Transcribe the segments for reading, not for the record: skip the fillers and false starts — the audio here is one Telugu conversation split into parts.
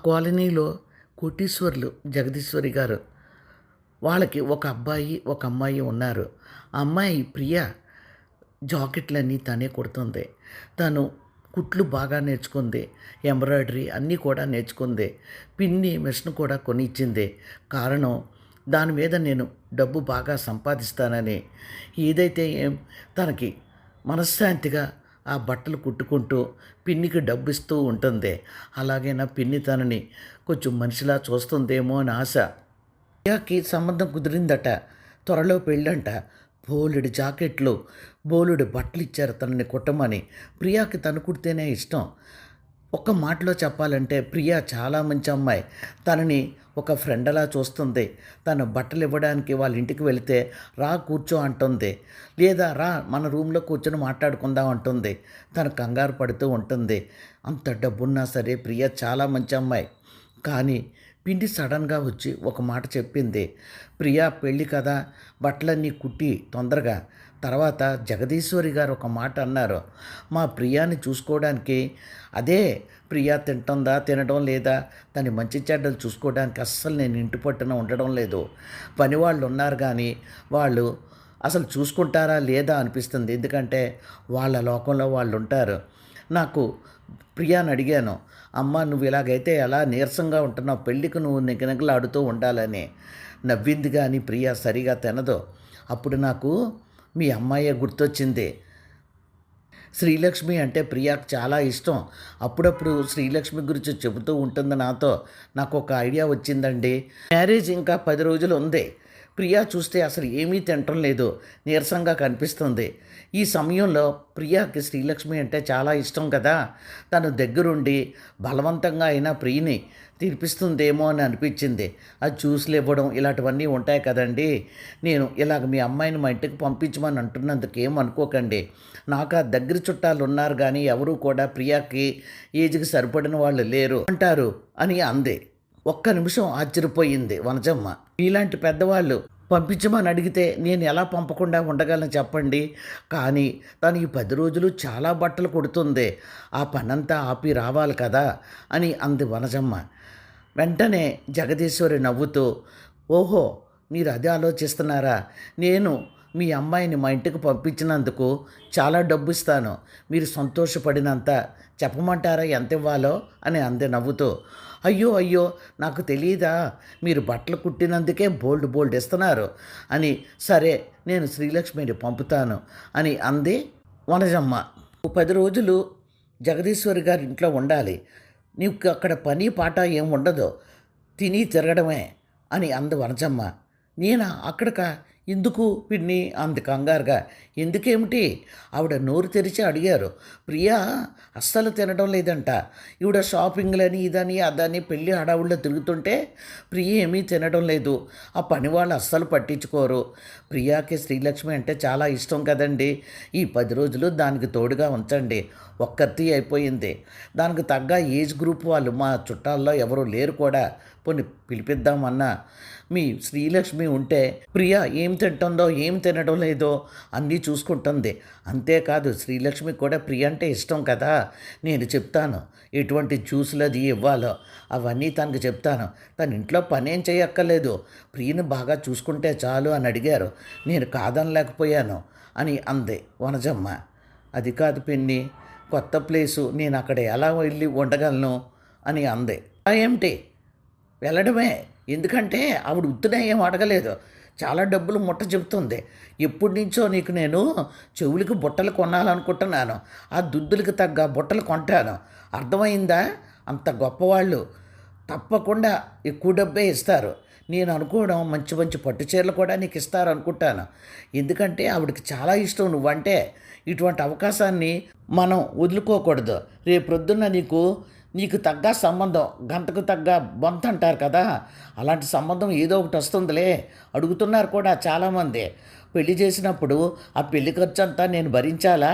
కాలనీలో కోటీశ్వరులు జగదీశ్వరి గారు. వాళ్ళకి ఒక అబ్బాయి, ఒక అమ్మాయి ఉన్నారు. ఆ అమ్మాయి ప్రియ జాకెట్లన్నీ తనే కుడుతుంది. తను కుట్లు బాగా నేర్చుకుంది. ఎంబ్రాయిడరీ అన్నీ కూడా నేర్చుకుంది. పిన్ని మిషన్ కూడా కొనిచ్చింది. కారణం దాని మీద నేను డబ్బు బాగా సంపాదిస్తానని. ఏదైతే తనకి మనశ్శాంతిగా ఆ బట్టలు కుట్టుకుంటూ పిన్నికి డబ్బిస్తూ ఉంటుంది. అలాగే నా పిన్ని తనని కొంచెం మనిషిలా చూస్తుందేమో అని ఆశ. ప్రియాకి సంబంధం కుదిరిందట. త్వరలో పెళ్ళంట. బోలెడు జాకెట్లు, బోలెడు బట్టలు ఇచ్చారు తనని కుట్టమని. ప్రియాకి తను కుడితేనే ఇష్టం. ఒక్క మాటలో చెప్పాలంటే ప్రియ చాలా మంచి అమ్మాయి. తనని ఒక ఫ్రెండ్లా చూస్తుంది. తను బట్టలు ఇవ్వడానికి వాళ్ళ ఇంటికి వెళితే రా కూర్చో అంటుంది, లేదా రా మన రూమ్లో కూర్చొని మాట్లాడుకుందాం అంటుంది. తను కంగారు పడుతూ ఉంటుంది. అంత డబ్బున్నా సరే ప్రియ చాలా మంచి అమ్మాయి. కానీ పిండి సడన్గా వచ్చి ఒక మాట చెప్పింది. ప్రియా పెళ్ళి కదా, బట్టలన్నీ కుట్టి తొందరగా. తర్వాత జగదీశ్వరి గారు ఒక మాట అన్నారు. మా ప్రియాని చూసుకోవడానికి, అదే ప్రియా తింటుందా తినడం లేదా తను మంచి చెడ్డలు చూసుకోవడానికి అస్సలు నేను ఇంటి పట్టున ఉండడం లేదు. పని వాళ్ళు ఉన్నారు కానీ వాళ్ళు అసలు చూసుకుంటారా లేదా అనిపిస్తుంది. ఎందుకంటే వాళ్ళ లోకంలో వాళ్ళు ఉంటారు. నాకు ప్రియాని అడిగాను, అమ్మ నువ్వు ఇలాగైతే ఎలా నీరసంగా ఉంటున్నావు, పెళ్ళికి నువ్వు నిగనిగలాడుతూ ఉండాలని. నవ్వింది కానీ ప్రియ సరిగా తినదు. అప్పుడు నాకు మీ అమ్మాయే గుర్తొచ్చింది. శ్రీలక్ష్మి అంటే ప్రియాకు చాలా ఇష్టం. అప్పుడప్పుడు శ్రీలక్ష్మి గురించి చెబుతూ ఉంటుంది నాతో. నాకు ఒక ఐడియా వచ్చిందండి. మ్యారేజ్ ఇంకా 10 రోజులు ఉంది. ప్రియా చూస్తే అసలు ఏమీ తినటం లేదు, నీరసంగా కనిపిస్తుంది. ఈ సమయంలో ప్రియాకి శ్రీలక్ష్మి అంటే చాలా ఇష్టం కదా. తను దగ్గరుండి బలవంతంగా అయినా ప్రియని తీర్పిస్తుందేమో అని అనిపించింది. అది జ్యూస్లు ఇవ్వడం ఇలాంటివన్నీ ఉంటాయి కదండి. నేను ఇలాగ మీ అమ్మాయిని మా ఇంటికి పంపించమని అంటున్నందుకు ఏమనుకోకండి. నాకు ఆ దగ్గర చుట్టాలు ఉన్నారు కానీ ఎవరూ కూడా ప్రియాకి ఏజ్కి సరిపడిన వాళ్ళు లేరు అంటారు అని అంది. ఒక్క నిమిషం ఆశ్చర్యపోయింది వనజమ్మ. ఇలాంటి పెద్దవాళ్ళు పంపించమని అడిగితే నేను ఎలా పంపకుండా ఉండగలను చెప్పండి. కానీ తను ఈ 10 రోజులు చాలా బట్టలు కుడుతుంది. ఆ పనంతా ఆపి రావాలి కదా అని అంది వనజమ్మ. వెంటనే జగదీశ్వరి నవ్వుతూ, ఓహో మీరు అదే ఆలోచిస్తున్నారా? నేను మీ అమ్మాయిని మా ఇంటికి పంపించినందుకు చాలా డబ్బు ఇస్తాను. మీరు సంతోషపడినంత చెప్పమంటారా ఎంత ఇవ్వాలో అని అంది నవ్వుతూ. అయ్యో అయ్యో నాకు తెలియదా, మీరు బట్టలు కుట్టినందుకే బోల్డ్ ఇస్తున్నారు అని. సరే నేను శ్రీలక్ష్మిని పంపుతాను అని అంది వనజమ్మ. 10 రోజులు జగదీశ్వరి గారి ఇంట్లో ఉండాలి. నీకు అక్కడ పని పాట ఏం ఉండదు, తిని తిరగడమే అని అంది వనజమ్మ. నేనా అక్కడిక? ఎందుకు పిన్ని అంది కంగారుగా. ఎందుకేమిటి? ఆవిడ నోరు తెరిచి అడిగారు. ప్రియా అస్సలు తినడం లేదంట. ఈవిడ షాపింగ్లని ఇదని అదని పెళ్ళి హడావుల్లో తిరుగుతుంటే ప్రియ ఏమీ తినడం లేదు. ఆ పని వాళ్ళు అస్సలు పట్టించుకోరు. ప్రియాకి శ్రీలక్ష్మి అంటే చాలా ఇష్టం కదండి. ఈ 10 రోజులు దానికి తోడుగా ఉంచండి. ఒక్కర్తి అయిపోయింది. దానికి తగ్గ ఏజ్ గ్రూప్ వాళ్ళు మా చుట్టాల్లో ఎవరు లేరు కూడా. పోనీ పిలిపిద్దామన్నా మీ శ్రీలక్ష్మి ఉంటే ప్రియ ఏం తింటుందో ఏం తినడం లేదో అన్నీ చూసుకుంటుంది. అంతేకాదు శ్రీలక్ష్మి కూడా ప్రియ అంటే ఇష్టం కదా. నేను చెప్తాను ఎటువంటి జ్యూసులు అది ఇవ్వాలో అవన్నీ తనకు చెప్తాను. తన ఇంట్లో పనేం చేయక్కర్లేదు, ప్రియను బాగా చూసుకుంటే చాలు అని అడిగారు. నేను కాదనలేకపోయాను అని అంది వనజమ్మ. అది కాదు పిన్ని, కొత్త ప్లేసు, నేను అక్కడ ఎలా వెళ్ళి ఉండగలను అని అంది. ఏమిటి వెళ్ళడమే. ఎందుకంటే ఆవిడ ఉత్తునే ఏం అడగలేదు, చాలా డబ్బులు ముట్ట చెబుతుంది. ఎప్పటి నుంచో నీకు నేను చెవులకి బుట్టలు కొనాలనుకుంటున్నాను. ఆ దుద్దులకి తగ్గ బుట్టలు కొంటాను. అర్థమైందా? అంత గొప్పవాళ్ళు తప్పకుండా ఎక్కువ డబ్బే ఇస్తారు. నేను అనుకోవడం మంచి మంచి పట్టు చీరలు కూడా నీకు ఇస్తారు అనుకుంటాను. ఎందుకంటే ఆవిడకి చాలా ఇష్టం నువ్వంటే. ఇటువంటి అవకాశాన్ని మనం వదులుకోకూడదు. రేపొద్దున్న నీకు తగ్గ సంబంధం, గంటకు తగ్గ బొంత అంటారు కదా, అలాంటి సంబంధం ఏదో ఒకటి వస్తుందిలే. అడుగుతున్నారు కూడా చాలామంది. పెళ్లి చేసినప్పుడు ఆ పెళ్లి ఖర్చు అంతా నేను భరించాలా?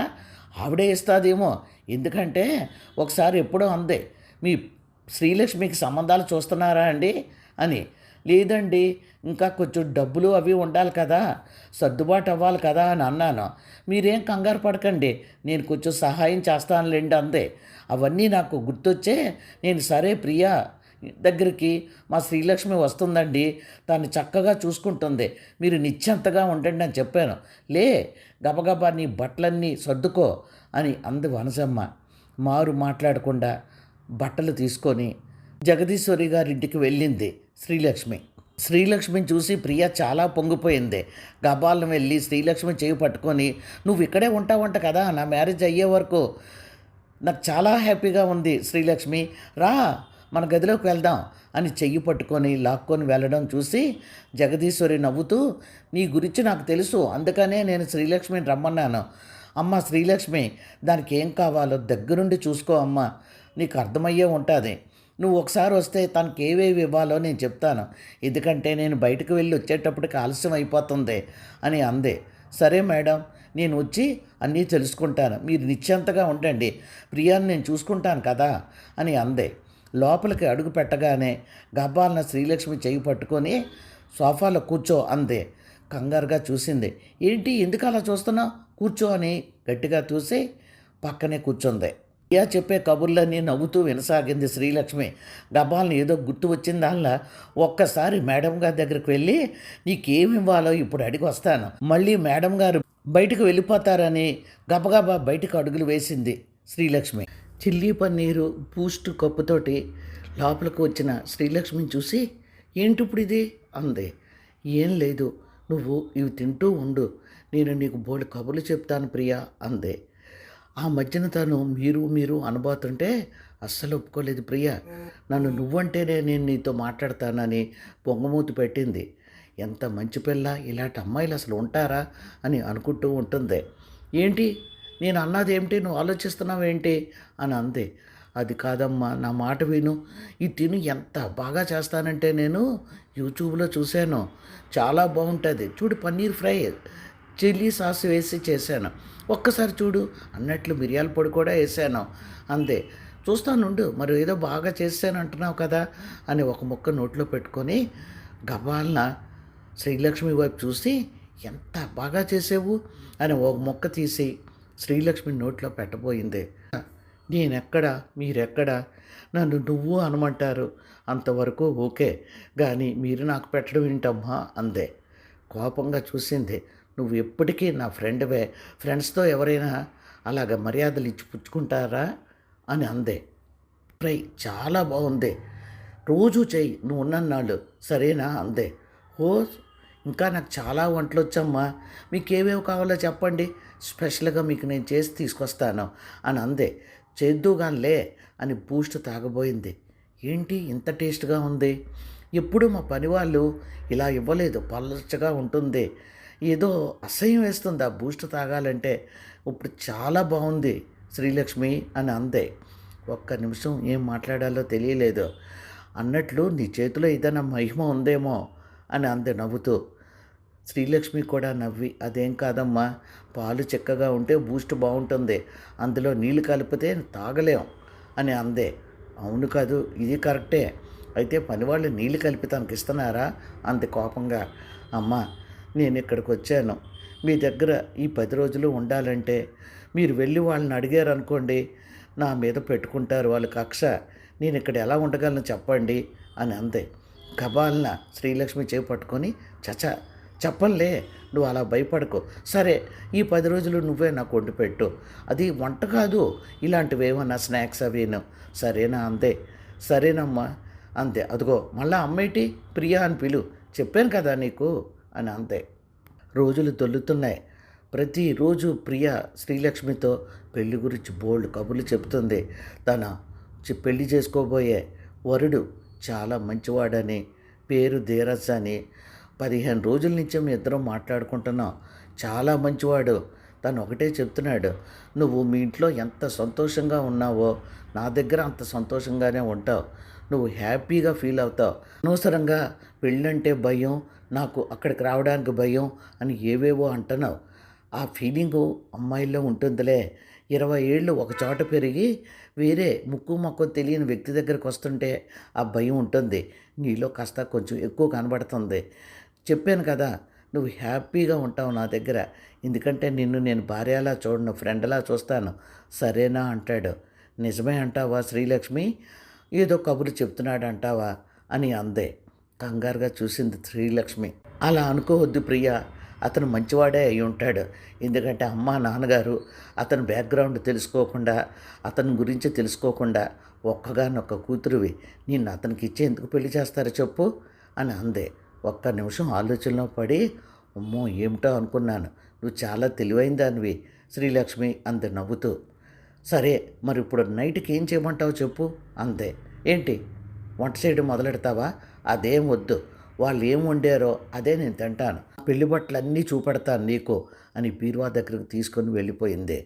ఆవిడే ఇస్తుందేమో. ఎందుకంటే ఒకసారి ఎప్పుడో అంది, మీ శ్రీలక్ష్మికి సంబంధాలు చూస్తున్నారా అండి అని. లేదండి, ఇంకా కొంచెం డబ్బులు అవి ఉండాలి కదా, సర్దుబాటు అవ్వాలి కదా అని అన్నాను. మీరేం కంగారు పడకండి, నేను కొంచెం సహాయం చేస్తానులేండి అందే. అవన్నీ నాకు గుర్తొచ్చే నేను సరే ప్రియా దగ్గరికి మా శ్రీలక్ష్మి వస్తుందండి, తను చక్కగా చూసుకుంటుంది, మీరు నిశ్చింతగా ఉండండి అని చెప్పాను. లే, గబగబా నీ బట్టలన్నీ సర్దుకో అని అంది వనజమ్మ. మారు మాట్లాడకుండా బట్టలు తీసుకొని జగదీశ్వరి గారింటికి వెళ్ళింది శ్రీలక్ష్మి. శ్రీలక్ష్మిని చూసి ప్రియ చాలా పొంగిపోయింది. గబాలను వెళ్ళి శ్రీలక్ష్మి చేయి పట్టుకొని, నువ్వు ఇక్కడే ఉంటావంట కదా నా మ్యారేజ్ అయ్యే వరకు, నాకు చాలా హ్యాపీగా ఉంది శ్రీలక్ష్మి, రా మన గదిలోకి వెళ్దాం అని చెయ్యి పట్టుకొని లాక్కొని వెళ్ళడం చూసి జగదీశ్వరి నవ్వుతూ, నీ గురించి నాకు తెలుసు, అందుకనే నేను శ్రీలక్ష్మిని రమ్మన్నాను. అమ్మ శ్రీలక్ష్మి, దానికి ఏం కావాలో దగ్గరుండి చూసుకో అమ్మ, నీకు అర్థమయ్యే ఉంటుంది. నువ్వు ఒకసారి వస్తే తనకి ఏవేవి ఇవ్వాలో నేను చెప్తాను, ఎందుకంటే నేను బయటకు వెళ్ళి వచ్చేటప్పటికి ఆలస్యం అయిపోతుంది అని అంది. సరే మేడం, నేను వచ్చి అన్నీ తెలుసుకుంటాను, మీరు నిశ్చింతగా ఉండండి, ప్రియాని నేను చూసుకుంటాను కదా అని అందే. లోపలికి అడుగు పెట్టగానే గబ్బాలన శ్రీలక్ష్మి చేయి పట్టుకొని సోఫాలో కూర్చో అందే. కంగారుగా చూసింది. ఏంటి, ఎందుకు అలా చూస్తున్నావు, కూర్చో అని గట్టిగా చూసి పక్కనే కూర్చుంది. ప్రియా చెప్పే కబుర్లన్నీ నవ్వుతూ వినసాగింది శ్రీలక్ష్మి. గబ్బాలను ఏదో గుర్తు వచ్చిందల్లా ఒక్కసారి మేడం గారి దగ్గరికి వెళ్ళి నీకేమి ఇవ్వాలో ఇప్పుడు అడిగి వస్తాను, మళ్ళీ మేడం గారు బయటకు వెళ్ళిపోతారని గబగబా బయటకు అడుగులు వేసింది శ్రీలక్ష్మి. చిల్లీ పన్నీరు బూస్ట్ కప్పుతోటి లోపలికి వచ్చిన శ్రీలక్ష్మిని చూసి, ఏంటి ఇప్పుడు ఇది అంది. ఏం లేదు, నువ్వు ఇవి తింటూ ఉండు, నేను నీకు బోల్డ్ కబుర్లు చెప్తాను ప్రియా అంది. ఆ మధ్యన తను మీరు అనబోతుంటే అస్సలు ఒప్పుకోలేదు ప్రియ. నన్ను నువ్వంటేనే నేను నీతో మాట్లాడతానని పొంగమూతి పెట్టింది. ఎంత మంచి పిల్ల, ఇలాంటి అమ్మాయిలు అసలు ఉంటారా అని అనుకుంటూ ఉంటుంది. ఏంటి నేను అన్నది ఏమిటి, నువ్వు ఆలోచిస్తున్నావేంటి అని అంది. అది కాదమ్మా, నా మాట విను, ఈ తిను ఎంత బాగా చేస్తానంటే నేను యూట్యూబ్లో చూశాను, చాలా బాగుంటుంది చూడు, పన్నీర్ ఫ్రై చిల్లీ సాస్ వేసి చేశాను, ఒక్కసారి చూడు అన్నట్లు మిరియాల పొడి కూడా వేసాను అంతే. చూస్తానుండు, మరి ఏదో బాగా చేశాను అంటున్నావు కదా అని ఒక ముక్క నోట్లో పెట్టుకొని గబాలన శ్రీలక్ష్మి వైపు చూసి, ఎంత బాగా చేసావు అని ఒక మొక్క తీసి శ్రీలక్ష్మి నోట్లో పెట్టబోయింది. నేనెక్కడ మీరెక్కడ, నన్ను నువ్వు అనమంటారు, అంతవరకు ఓకే, కానీ మీరు నాకు పెట్టడం ఏంటమ్మా అందే. కోపంగా చూసింది. నువ్వు ఎప్పటికీ నా ఫ్రెండ్వే, ఫ్రెండ్స్తో ఎవరైనా అలాగ మర్యాదలు ఇచ్చి పుచ్చుకుంటారా అని అందే. ఫ్రై చాలా బాగుంది, రోజు చెయ్యి నువ్వు ఉన్నన్నాళ్ళు, సరేనా అందే. ఓ, ఇంకా నాకు చాలా వంటలు వచ్చమ్మా, మీకు ఏవేవి కావాలో చెప్పండి, స్పెషల్గా మీకు నేను చేసి తీసుకొస్తాను అని అందే. చేద్దుగానిలే అని బూస్ట్ తాగబోయింది. ఏంటి ఇంత టేస్ట్గా ఉంది, ఎప్పుడు మా పని వాళ్ళు ఇలా ఇవ్వలేదు, పలచగా ఉంటుంది, ఏదో అసహ్యం వేస్తుంది ఆ బూస్ట్ తాగాలంటే, ఇప్పుడు చాలా బాగుంది శ్రీలక్ష్మి అని అందే. ఒక్క నిమిషం ఏం మాట్లాడాలో తెలియలేదు. అన్నట్లు నీ చేతిలో ఏదైనా మహిమ ఉందేమో అని అంది నవ్వుతూ. శ్రీలక్ష్మి కూడా నవ్వి, అదేం కాదమ్మా, పాలు చిక్కగా ఉంటే బూస్ట్ బాగుంటుంది, అందులో నీళ్ళు కలిపితే తాగలేం అని అందే. అవును కాదు, ఇది కరెక్టే, అయితే పనివాళ్ళు నీళ్ళు కలిపి తనకి ఇస్తున్నారా అంది కోపంగా. అమ్మా, నేను ఇక్కడికి వచ్చాను, మీ దగ్గర ఈ 10 రోజులు ఉండాలంటే మీరు వెళ్ళి వాళ్ళని అడిగారు అనుకోండి, నా మీద పెట్టుకుంటారు వాళ్ళు కక్ష, నేను ఇక్కడ ఎలా ఉండగలను చెప్పండి అని అంది. గబాలన శ్రీలక్ష్మి చేయి పట్టుకొని, చచా చెప్పంలే, నువ్వు అలా భయపడకు, సరే ఈ 10 రోజులు నువ్వే నాకు వండి పెట్టు, అది వంట కాదు, ఇలాంటివేమన్నా స్నాక్స్ అవిను, సరేనా అంతే. సరేనమ్మా అంతే. అదిగో మళ్ళా అమ్మేటి ప్రియా అని పిలు, చెప్పాను కదా నీకు అని అంతే. రోజులు తొల్లుతున్నాయి. ప్రతిరోజు ప్రియ శ్రీలక్ష్మితో పెళ్లి గురించి బోల్డ్ కబుర్లు చెబుతుంది. తన పెళ్లి చేసుకోబోయే వరుడు చాలా మంచివాడని, పేరు ధీరజ్ అని, 15 రోజుల నుంచి మీ ఇద్దరం మాట్లాడుకుంటున్నాం, చాలా మంచివాడు, తను ఒకటే చెప్తున్నాడు, నువ్వు మీ ఇంట్లో ఎంత సంతోషంగా ఉన్నావో నా దగ్గర అంత సంతోషంగానే ఉంటావు, నువ్వు హ్యాపీగా ఫీల్ అవుతావు, అనవసరంగా పెళ్ళంటే భయం, నాకు అక్కడికి రావడానికి భయం అని ఏవేవో అంటున్నావు, ఆ ఫీలింగు అమ్మాయిల్లో ఉంటుందిలే, 20 ఏళ్ళు ఒక చోట పెరిగి వేరే ముక్కు మొక్క తెలియని వ్యక్తి దగ్గరికి వస్తుంటే ఆ భయం ఉంటుంది, నీలో కాస్త కొంచెం ఎక్కువ కనబడుతుంది, చెప్పాను కదా నువ్వు హ్యాపీగా ఉంటావు నా దగ్గర, ఎందుకంటే నిన్ను నేను భార్యలా చూడను, ఫ్రెండ్లా చూస్తాను, సరేనా అంటాడు. నిజమే అంటావా శ్రీలక్ష్మి ఏదో కబురు చెప్తున్నాడంటావా అని అందే. కంగారుగా చూసింది శ్రీలక్ష్మి. అలా అనుకోవద్దు ప్రియ, అతను మంచివాడే అయి ఉంటాడు. ఎందుకంటే అమ్మ నాన్నగారు అతని బ్యాక్గ్రౌండ్ తెలుసుకోకుండా, అతని గురించి తెలుసుకోకుండా ఒక్కగానొక్క కూతురువి నిన్ను అతనికి ఇచ్చి ఎందుకు పెళ్లి చేస్తారో చెప్పు అని అందే. ఒక్క నిమిషం ఆలోచనలో పడి, అమ్మో ఏమిటో అనుకున్నాను, నువ్వు చాలా తెలివైన దానివి శ్రీలక్ష్మి అంది నవ్వుతూ. సరే మరి ఇప్పుడు నైట్కి ఏం చేయమంటావు చెప్పు అంతే. ఏంటి వంట చేయడం మొదలెడతావా? అదేం వద్దు, వాళ్ళు ఏం వండారో అదే నేను తింటాను. పెళ్లి బట్టలన్నీ చూపెడతాను నీకు అని బీరువా దగ్గరకు తీసుకొని వెళ్ళిపోయింది.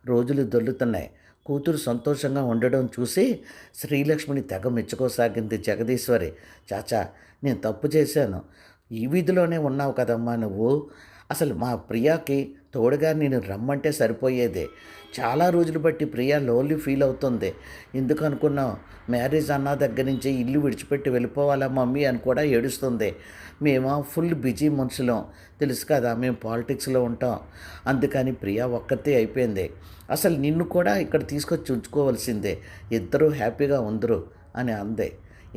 రోజులు దొల్లుతున్నాయి. కూతురు సంతోషంగా ఉండడం చూసి శ్రీలక్ష్మిని తెగ మెచ్చుకోసాగింది జగదీశ్వరి. చాచా, నేను తప్పు చేశాను. ఈ వీధిలోనే ఉన్నావు కదమ్మా నువ్వు. అసలు మా ప్రియాకి తోడుగా నేను రమ్మంటే సరిపోయేదే. చాలా రోజులు బట్టి ప్రియా లోన్లీ ఫీల్ అవుతుంది. ఎందుకు అనుకున్నావు? మ్యారేజ్ అన్న దగ్గర నుంచి ఇల్లు విడిచిపెట్టి వెళ్ళిపోవాలా మమ్మీ అని కూడా ఏడుస్తుంది. మేము ఫుల్ బిజీ మనుషులం, తెలుసు కదా, మేము పాలిటిక్స్లో ఉంటాం. అందుకని ప్రియా ఒక్కతే అయిపోయింది. అసలు నిన్ను కూడా ఇక్కడ తీసుకొచ్చి ఉంచుకోవాల్సిందే, ఇద్దరూ హ్యాపీగా ఉందరు అని అందే.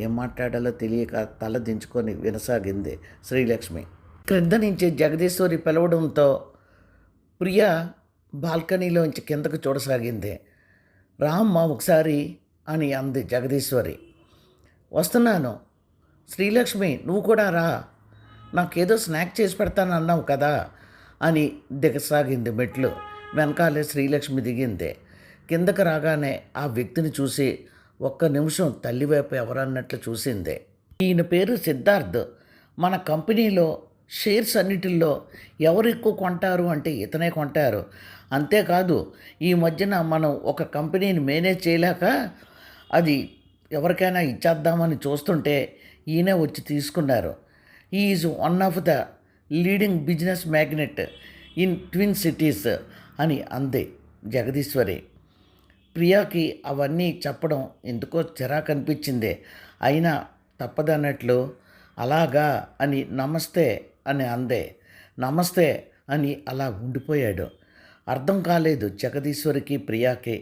ఏం మాట్లాడాలో తెలియక తల దించుకొని వినసాగింది శ్రీలక్ష్మి. క్రింద నుంచి జగదీశ్వరి పిలవడంతో ప్రియా బాల్కనీలోంచి కిందకు చూడసాగింది. రామ్మా ఒకసారి అని అంది జగదీశ్వరి. వస్తున్నాను. శ్రీలక్ష్మి నువ్వు కూడా రా, నాకేదో స్నాక్ చేసి పెడతానన్నావు కదా అని దిగసాగింది మెట్లు. వెనకాలే శ్రీలక్ష్మి దిగింది. కిందకు రాగానే ఆ వ్యక్తిని చూసి ఒక్క నిమిషం తల్లివైపు ఎవరన్నట్లు చూసింది. ఈయన పేరు సిద్ధార్థ్. మన కంపెనీలో షేర్స్ అన్నిటిల్లో ఎవరు ఎక్కువ కొంటారు అంటే ఇతనే కొంటారు. అంతేకాదు ఈ మధ్యన మనం ఒక కంపెనీని మేనేజ్ చేయలేక అది ఎవరికైనా ఇచ్చేద్దామని చూస్తుంటే ఈయనే వచ్చి తీసుకున్నారు. Is one of the leading business magnet in twin cities అని అంది జగదీశ్వరి. ప్రియాకి అవన్నీ చెప్పడం ఎందుకో చిరాకు అనిపించింది. అయినా తప్పదన్నట్లు అలాగా అని నమస్తే అని అందే. నమస్తే అని అలా ఉండిపోయాడు. అర్థం కాలేదు జగదీశ్వరికి ప్రియాకి.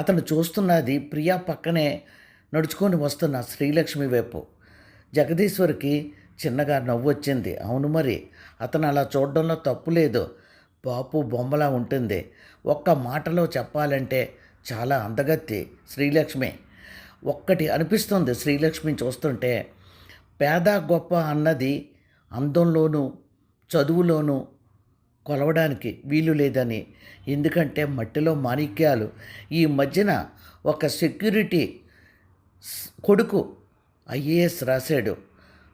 అతను చూస్తున్నది ప్రియా పక్కనే నడుచుకొని వస్తున్న శ్రీలక్ష్మి వైపు. జగదీశ్వరికి చిన్నగా నవ్వొచ్చింది. అవును మరి, అతను అలా చూడడంలో తప్పు లేదు. బాపు బొమ్మలా ఉంటుంది. ఒక్క మాటలో చెప్పాలంటే చాలా అందగత్తి శ్రీలక్ష్మి. ఒక్కటి అనిపిస్తుంది శ్రీలక్ష్మిని చూస్తుంటే, పేద గొప్ప అన్నది అందంలోనూ చదువులోనూ కొలవడానికి వీలు లేదని. ఎందుకంటే మట్టిలో మాణిక్యాలు. ఈ మధ్యన ఒక సెక్యూరిటీ కొడుకు ఐఏఎస్ రాశాడు.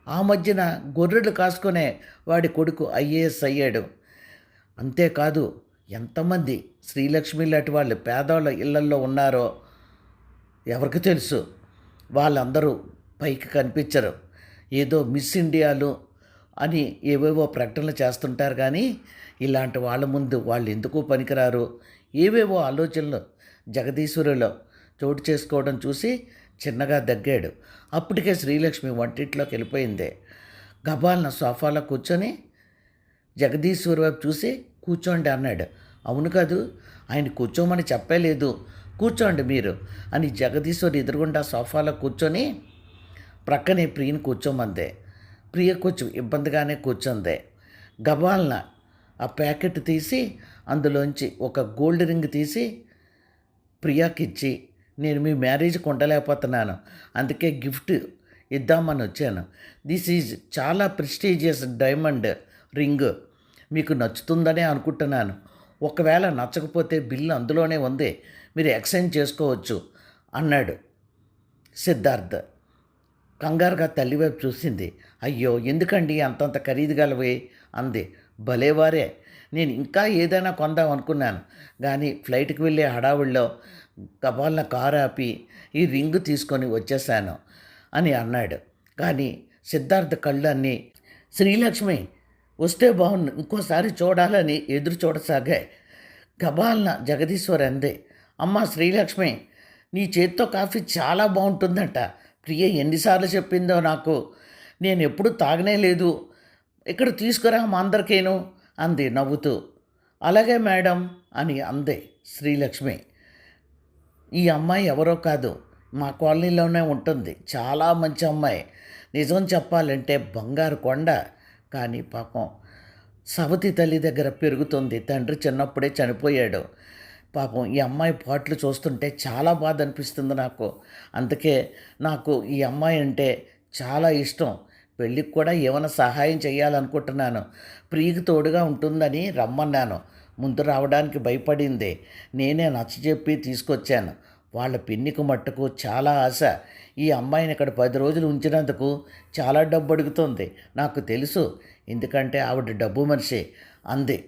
ఆ మధ్యన గొర్రెలు కాసుకునే వాడి కొడుకు ఐఏఎస్ అయ్యాడు. అంతేకాదు ఎంతమంది శ్రీలక్ష్మి లాంటి వాళ్ళు పేదవాళ్ళ ఇళ్లల్లో ఉన్నారో ఎవరికి తెలుసు. వాళ్ళందరూ పైకి కనిపించరు. ఏదో మిస్ ఇండియాలు అని ఏవేవో ప్రకటనలు చేస్తుంటారు, కానీ ఇలాంటి వాళ్ళ ముందు వాళ్ళు ఎందుకు పనికిరారు. ఏవేవో ఆలోచనలు జగదీశ్వరిలో చోటు చేసుకోవడం చూసి చిన్నగా దగ్గాడు. అప్పటికే శ్రీలక్ష్మి వంటింట్లోకి వెళ్ళిపోయింది. గబాల్న సోఫాలో కూర్చొని జగదీశ్వరి వైపు చూసి కూర్చోండి అన్నాడు. అవును కాదు, ఆయన కూర్చోమని చెప్పలేదు, కూర్చోండి మీరు అని జగదీశ్వరి ఎదురుగుండా సోఫాలో కూర్చొని ప్రక్కనే ప్రియని కూర్చోమందే. ప్రియ కొంచెం ఇబ్బందిగానే కూర్చుంది. గబాల్న ఆ ప్యాకెట్ తీసి అందులోంచి ఒక గోల్డ్ రింగ్ తీసి ప్రియాకిచ్చి, నేను మీ మ్యారేజ్ కొండలేకపోతున్నాను, అందుకే గిఫ్ట్ ఇద్దామని వచ్చాను. దిస్ ఈజ్ చాలా ప్రెస్టీజియస్ డైమండ్ రింగ్, మీకు నచ్చుతుందనే అనుకుంటున్నాను. ఒకవేళ నచ్చకపోతే బిల్లు అందులోనే ఉంది, మీరు ఎక్స్చేంజ్ చేసుకోవచ్చు అన్నాడు సిద్ధార్థ్. కంగారుగా తల్లివైపు చూసింది. అయ్యో ఎందుకండి అంతంత ఖరీదు గలవి అంది. భలేవారే, నేను ఇంకా ఏదైనా కొందాం అనుకున్నాను, కానీ ఫ్లైట్కి వెళ్ళే హడావుల్లో గబాల్న కారు ఆపి ఈ రింగు తీసుకొని వచ్చేసాను అని అన్నాడు. కానీ సిద్ధార్థ కళ్ళు అన్నీ శ్రీలక్ష్మి వస్తే బాగుండు, ఇంకోసారి చూడాలని ఎదురు చూడసాగాయి. గబాల్న జగదీశ్వరి అంది. అమ్మ శ్రీలక్ష్మి, నీ చేత్తో కాఫీ చాలా బాగుంటుందంట. ప్రియ ఎన్నిసార్లు చెప్పిందో నాకు, నేను ఎప్పుడు తాగనే లేదు, ఇక్కడ తీసుకురా మా అందరికేను అంది నవ్వుతూ. అలాగే మేడం అని అంది శ్రీలక్ష్మి. ఈ అమ్మాయి ఎవరో కాదు, మా కాలనీలోనే ఉంటుంది. చాలా మంచి అమ్మాయి. నిజం చెప్పాలంటే బంగారు కొండ. కానీ పాపం సవతి తల్లి దగ్గర పెరుగుతుంది. తండ్రి చిన్నప్పుడే చనిపోయాడు. పాపం ఈ అమ్మాయి పాటలు చూస్తుంటే చాలా బాధ అనిపిస్తుంది నాకు. అందుకే నాకు ఈ అమ్మాయి అంటే చాలా ఇష్టం. పెళ్ళికి కూడా ఏమైనా సహాయం చేయాలనుకుంటున్నాను. ప్రియకి తోడుగా ఉంటుందని రమ్మన్నాను. ముందు రావడానికి భయపడింది. నేనే నచ్చజెప్పి తీసుకొచ్చాను. వాళ్ళ పిన్నికి మట్టుకు చాలా ఆశ. ఈ అమ్మాయిని ఇక్కడ 10 రోజులు ఉంచినందుకు చాలా డబ్బు అడుగుతుంది. నాకు తెలుసు. ఎందుకంటే ఆవిడ డబ్బు మనిషి అంది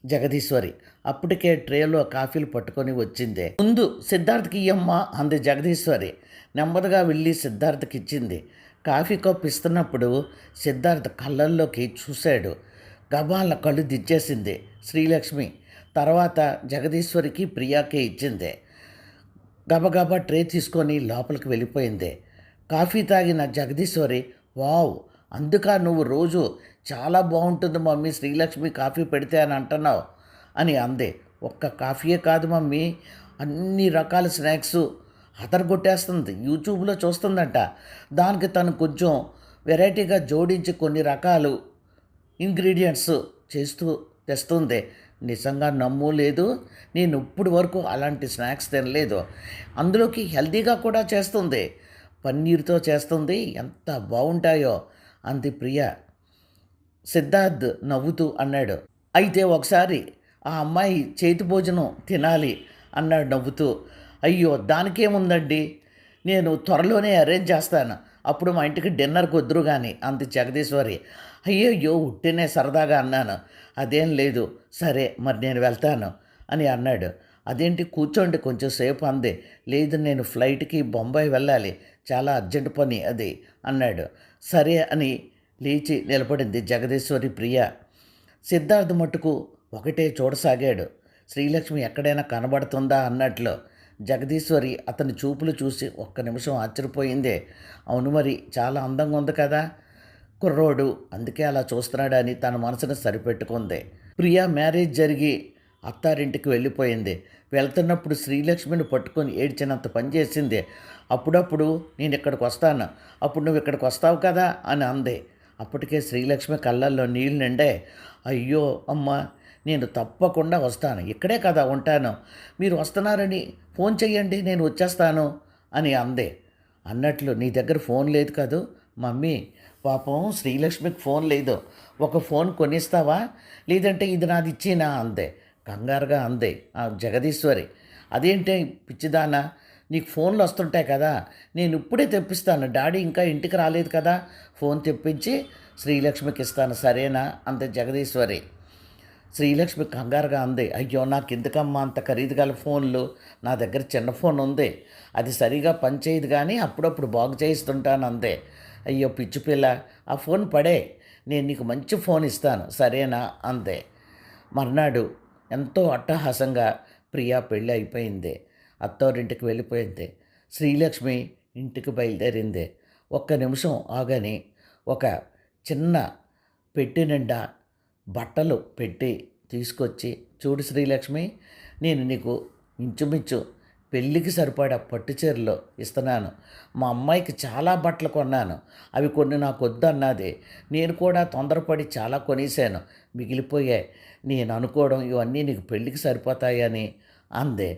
జగదీశ్వరి. అప్పటికే ట్రేలో కాఫీలు పట్టుకొని వచ్చింది. ముందు సిద్ధార్థకి ఇయ్యమ్మా అంది జగదీశ్వరి. నెమ్మదిగా వెళ్ళి సిద్ధార్థకి ఇచ్చింది. కాఫీ కప్పు ఇస్తున్నప్పుడు సిద్ధార్థ్ కళ్ళల్లోకి చూశాడు. గబాల కళ్ళు దిచ్చేసింది శ్రీలక్ష్మి. తర్వాత జగదీశ్వరికి ప్రియాకే ఇచ్చింది. గబగబా ట్రే తీసుకొని లోపలికి వెళ్ళిపోయింది. కాఫీ తాగిన జగదీశ్వరి, వావ్, అందుక నువ్వు రోజు చాలా బాగుంటుంది మమ్మీ శ్రీలక్ష్మి కాఫీ పెడితే అని అంటున్నావు అని అంది. ఒక్క కాఫీయే కాదు మమ్మీ, అన్ని రకాల స్నాక్స్ అదరగొట్టేస్తుంది. యూట్యూబ్లో చూస్తుందంట. దానికి తను కొంచెం వెరైటీగా జోడించి కొన్ని రకాలు ఇంగ్రీడియంట్స్ చేస్తూ తెస్తుంది. నిజంగా నమ్ము లేదు, నేను ఇప్పుడు వరకు అలాంటి స్నాక్స్ తినలేదు. అందులోకి హెల్తీగా కూడా చేస్తుంది. పన్నీర్తో చేస్తుంది, ఎంత బాగుంటాయో అంది ప్రియ. సిద్ధార్థ్ నవ్వుతూ అన్నాడు, అయితే ఒకసారి ఆ అమ్మాయి చేతి భోజనం తినాలి అన్నాడు నవ్వుతూ. అయ్యో దానికేముందండి, నేను త్వరలోనే అరేంజ్ చేస్తాను, అప్పుడు మా ఇంటికి డిన్నర్కి వద్దురు కానీ అంది జగదీశ్వరి. అయ్యయ్యో ఉట్టినే సరదాగా అన్నాను, అదేం లేదు, సరే మరి నేను వెళ్తాను అని అన్నాడు. అదేంటి కూర్చోండి కొంచెం సేపు అంది. లేదు నేను ఫ్లైట్కి బొంబాయి వెళ్ళాలి, చాలా అర్జెంట్ పని అది అన్నాడు. సరే అని లేచి నిలబడింది జగదీశ్వరి ప్రియ. సిద్ధార్థ్ మట్టుకు ఒకటే చూడసాగాడు. శ్రీలక్ష్మి ఎక్కడైనా కనబడుతుందా అన్నట్లు. జగదీశ్వరి అతని చూపులు చూసి ఒక్క నిమిషం ఆశ్చర్యపోయిందే. అవును మరి చాలా అందంగా ఉంది కదా కుర్రోడు, అందుకే అలా చూస్తున్నాడని తన మనసును సరిపెట్టుకుంది. ప్రియా మ్యారేజ్ జరిగి అత్తారింటికి వెళ్ళిపోయింది. వెళ్తున్నప్పుడు శ్రీలక్ష్మిని పట్టుకొని ఏడ్చినంత పని చేసింది. అప్పుడప్పుడు నేను ఇక్కడికి వస్తాను, అప్పుడు నువ్వు ఇక్కడికి వస్తావు కదా అని అంది. అప్పటికే శ్రీలక్ష్మి కళ్ళల్లో నీళ్ళు నిండే. అయ్యో అమ్మ, నేను తప్పకుండా వస్తాను, ఇక్కడే కదా ఉంటాను, మీరు వస్తున్నారని ఫోన్ చెయ్యండి, నేను వచ్చేస్తాను అని అంది. అన్నట్లు నీ దగ్గర ఫోన్ లేదు కదూ మమ్మీ, పాపం శ్రీలక్ష్మికి ఫోన్ లేదు, ఒక ఫోన్ కొనిస్తావా, లేదంటే ఇది నాది ఇచ్చినా అందే కంగారుగా అంది ఆ జగదీశ్వరి. అదేంటి పిచ్చిదానా, నీకు ఫోన్లు వస్తుంటాయి కదా, నేను ఇప్పుడే తెప్పిస్తాను, డాడీ ఇంకా ఇంటికి రాలేదు కదా, ఫోన్ తెప్పించి శ్రీలక్ష్మికి ఇస్తాను సరేనా అంతే జగదీశ్వరి. శ్రీలక్ష్మి కంగారుగా అంది. అయ్యో నాకు ఎందుకమ్మా అంత ఖరీదు గల ఫోన్లు, నా దగ్గర చిన్న ఫోన్ ఉంది, అది సరిగా పనిచేయదు కానీ అప్పుడప్పుడు బాగు చేయిస్తుంటాను అందే. అయ్యో పిచ్చి పిల్ల, ఆ ఫోన్ పడే, నేను నీకు మంచి ఫోన్ ఇస్తాను సరేనా అందే. మర్నాడు ఎంతో అట్టహాసంగా ప్రియా పెళ్ళి అయిపోయింది. అత్తోరింటికి వెళ్ళిపోయింది. శ్రీలక్ష్మి ఇంటికి బయలుదేరింది. ఒక్క నిమిషం ఆగని ఒక చిన్న పెట్టి నిండా బట్టలు పెట్టి తీసుకొచ్చి, చూడు శ్రీలక్ష్మి, నేను నీకు ఇంచుమించు పెళ్ళికి సరిపడా పట్టు చీరలు ఇస్తున్నాను, మా అమ్మాయికి చాలా బట్టలు కొన్నాను, అవి కొన్ని నాకు వద్దన్నది, నేను కూడా తొందరపడి చాలా కొనేసాను, మిగిలిపోయాయి, నేను అనుకోవడం ఇవన్నీ నీకు పెళ్ళికి సరిపోతాయని అంది.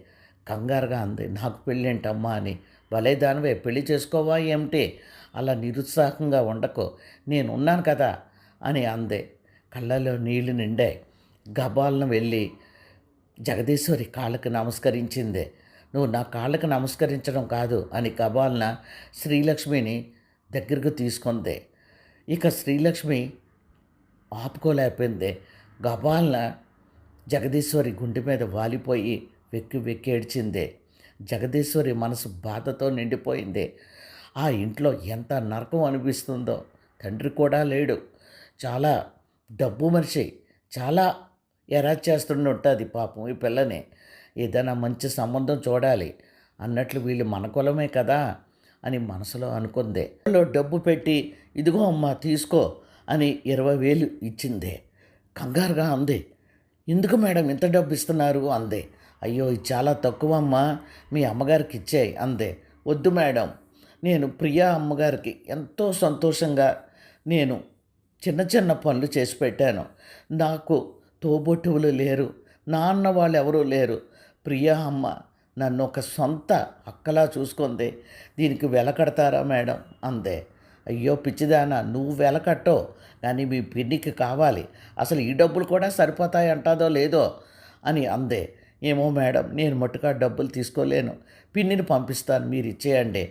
కంగారుగా అంది. నాకు పెళ్ళేంటమ్మా అని. భలే దానివే, పెళ్లి చేసుకోవా ఏమిటి, అలా నిరుత్సాహంగా ఉండకు, నేను ఉన్నాను కదా అని అంది. కళ్ళలో నీళ్లు నిండాయి. గబాలను వెళ్ళి జగదీశ్వరి కాళ్ళకి నమస్కరించింది. నువ్వు నా కాళ్ళకి నమస్కరించడం కాదు అని గబాలన శ్రీలక్ష్మిని దగ్గరకు తీసుకుంది. ఇక శ్రీలక్ష్మి ఆపుకోలేకపోయింది. గబాలన జగదీశ్వరి గుండె మీద వాలిపోయి వెక్కి వెక్కి ఏడ్చింది. జగదీశ్వరి మనసు బాధతో నిండిపోయింది. ఆ ఇంట్లో ఎంత నరకం అనిపిస్తుందో. తండ్రి కూడా లేడు, చాలా డబ్బు మనిషి, చాలా ఎరా చేస్తుంటుంది పాపం ఈ పిల్లని. ఏదైనా మంచి సంబంధం చూడాలి అన్నట్లు వీళ్ళు మన కులమే కదా అని మనసులో అనుకుంది. డబ్బు పెట్టి ఇదిగో అమ్మ తీసుకో అని 20,000 ఇచ్చింది. కంగారుగా అంది. ఎందుకు మేడం ఇంత డబ్బు ఇస్తున్నారు అంది. అయ్యో ఇది చాలా తక్కువ అమ్మా, మీ అమ్మగారికి ఇచ్చేయి అంది. వద్దు మేడం, నేను ప్రియా అమ్మగారికి ఎంతో సంతోషంగా నేను చిన్న చిన్న పనులు చేసి పెట్టాను. నాకు తోబుట్టువులు లేరు, నాన్న వాళ్ళు ఎవరూ లేరు. ప్రియా అమ్మ నన్ను ఒక సొంత అక్కలా చూసుకుంది. దీనికి వెల కడతారా మేడం అందే. అయ్యో పిచ్చిదానా, నువ్వు వెల కట్టో, కానీ మీ పిన్నికి కావాలి. అసలు ఈ డబ్బులు కూడా సరిపోతాయి అంటాదో లేదో అని అందే. ఏమో మేడం, నేను మట్టుగా డబ్బులు తీసుకోలేను, పిన్నిని పంపిస్తాను, మీరు ఇచ్చేయండి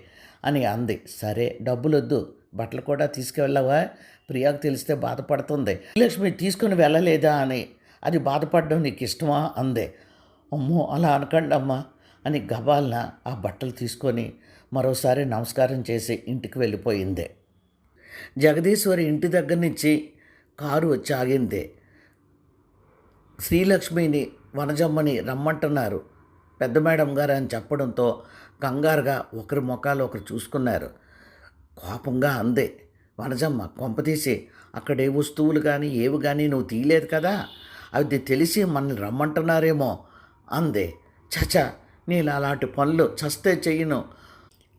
అని అంది. సరే డబ్బులొద్దు, బట్టలు కూడా తీసుకువెళ్ళవా, ప్రియాకు తెలిస్తే బాధపడుతుంది. లక్ష్మి తీసుకుని వెళ్ళలేదా అని, అది బాధపడడం నీకు ఇష్టమా అందే. అమ్మో అలా అనకండి అమ్మా అని గబాల్న ఆ బట్టలు తీసుకొని మరోసారి నమస్కారం చేసి ఇంటికి వెళ్ళిపోయింది. జగదీశ్వరి ఇంటి దగ్గర నుంచి కారు వచ్చి ఆగింది. శ్రీలక్ష్మిని వనజమ్మని రమ్మంటున్నారు పెద్ద మేడం గారు అని చెప్పడంతో కంగారుగా ఒకరి ముఖాలు ఒకరు చూసుకున్నారు. కోపంగా అందే వనజమ్మ. కొంపతీసి అక్కడ ఏ వస్తువులు కానీ ఏవి కానీ నువ్వు తీయలేదు కదా, అది తెలిసి మనల్ని రమ్మంటున్నారేమో అందే. చచా, నేను అలాంటి పనులు చస్తే చెయ్యను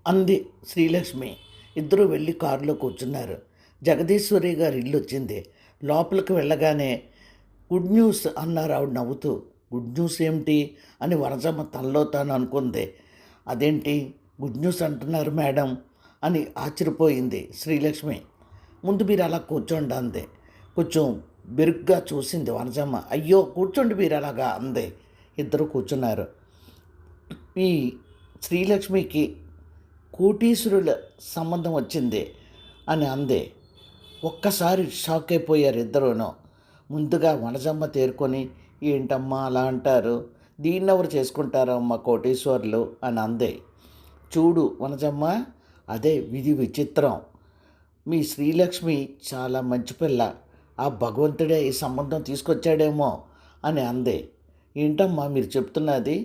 అంది శ్రీలక్ష్మి. ఇద్దరూ వెళ్ళి కారులో కూర్చున్నారు. జగదీశ్వరి గారి ఇల్లు వచ్చింది. లోపలికి వెళ్ళగానే గుడ్ న్యూస్ అన్నారు ఆవిడ నవ్వుతూ. గుడ్ న్యూస్ ఏమిటి అని వనజమ్మ తనలో తాను అనుకుంది. అదేంటి గుడ్ న్యూస్ అంటున్నారు మేడం అని ఆశ్చర్యపోయింది శ్రీలక్ష్మి. ముందు మీరు అలా కూర్చోండి అందే. కొంచెం బెరుగ్గా చూసింది వనజమ్మ. అయ్యో కూర్చోండి మీరు అలాగా అందే. ఇద్దరు కూర్చున్నారు. ఈ శ్రీలక్ష్మికి కోటీశ్వరుల సంబంధం వచ్చింది అని అందే. ఒక్కసారి షాక్ అయిపోయారు ఇద్దరూనూ. ముందుగా వనజమ్మ తేరుకొని, ఏంటమ్మా అలా అంటారు, దీన్ని ఎవరు చేసుకుంటారమ్మా కోటీశ్వర్లు అని అందే. చూడు వనజమ్మ, అదే విధి విచిత్రం. మీ శ్రీలక్ష్మి చాలా మంచి పిల్ల, ఆ భగవంతుడే ఈ సంబంధం తీసుకొచ్చాడేమో అని అందే. ఏంటమ్మా మీరు చెప్తున్నది,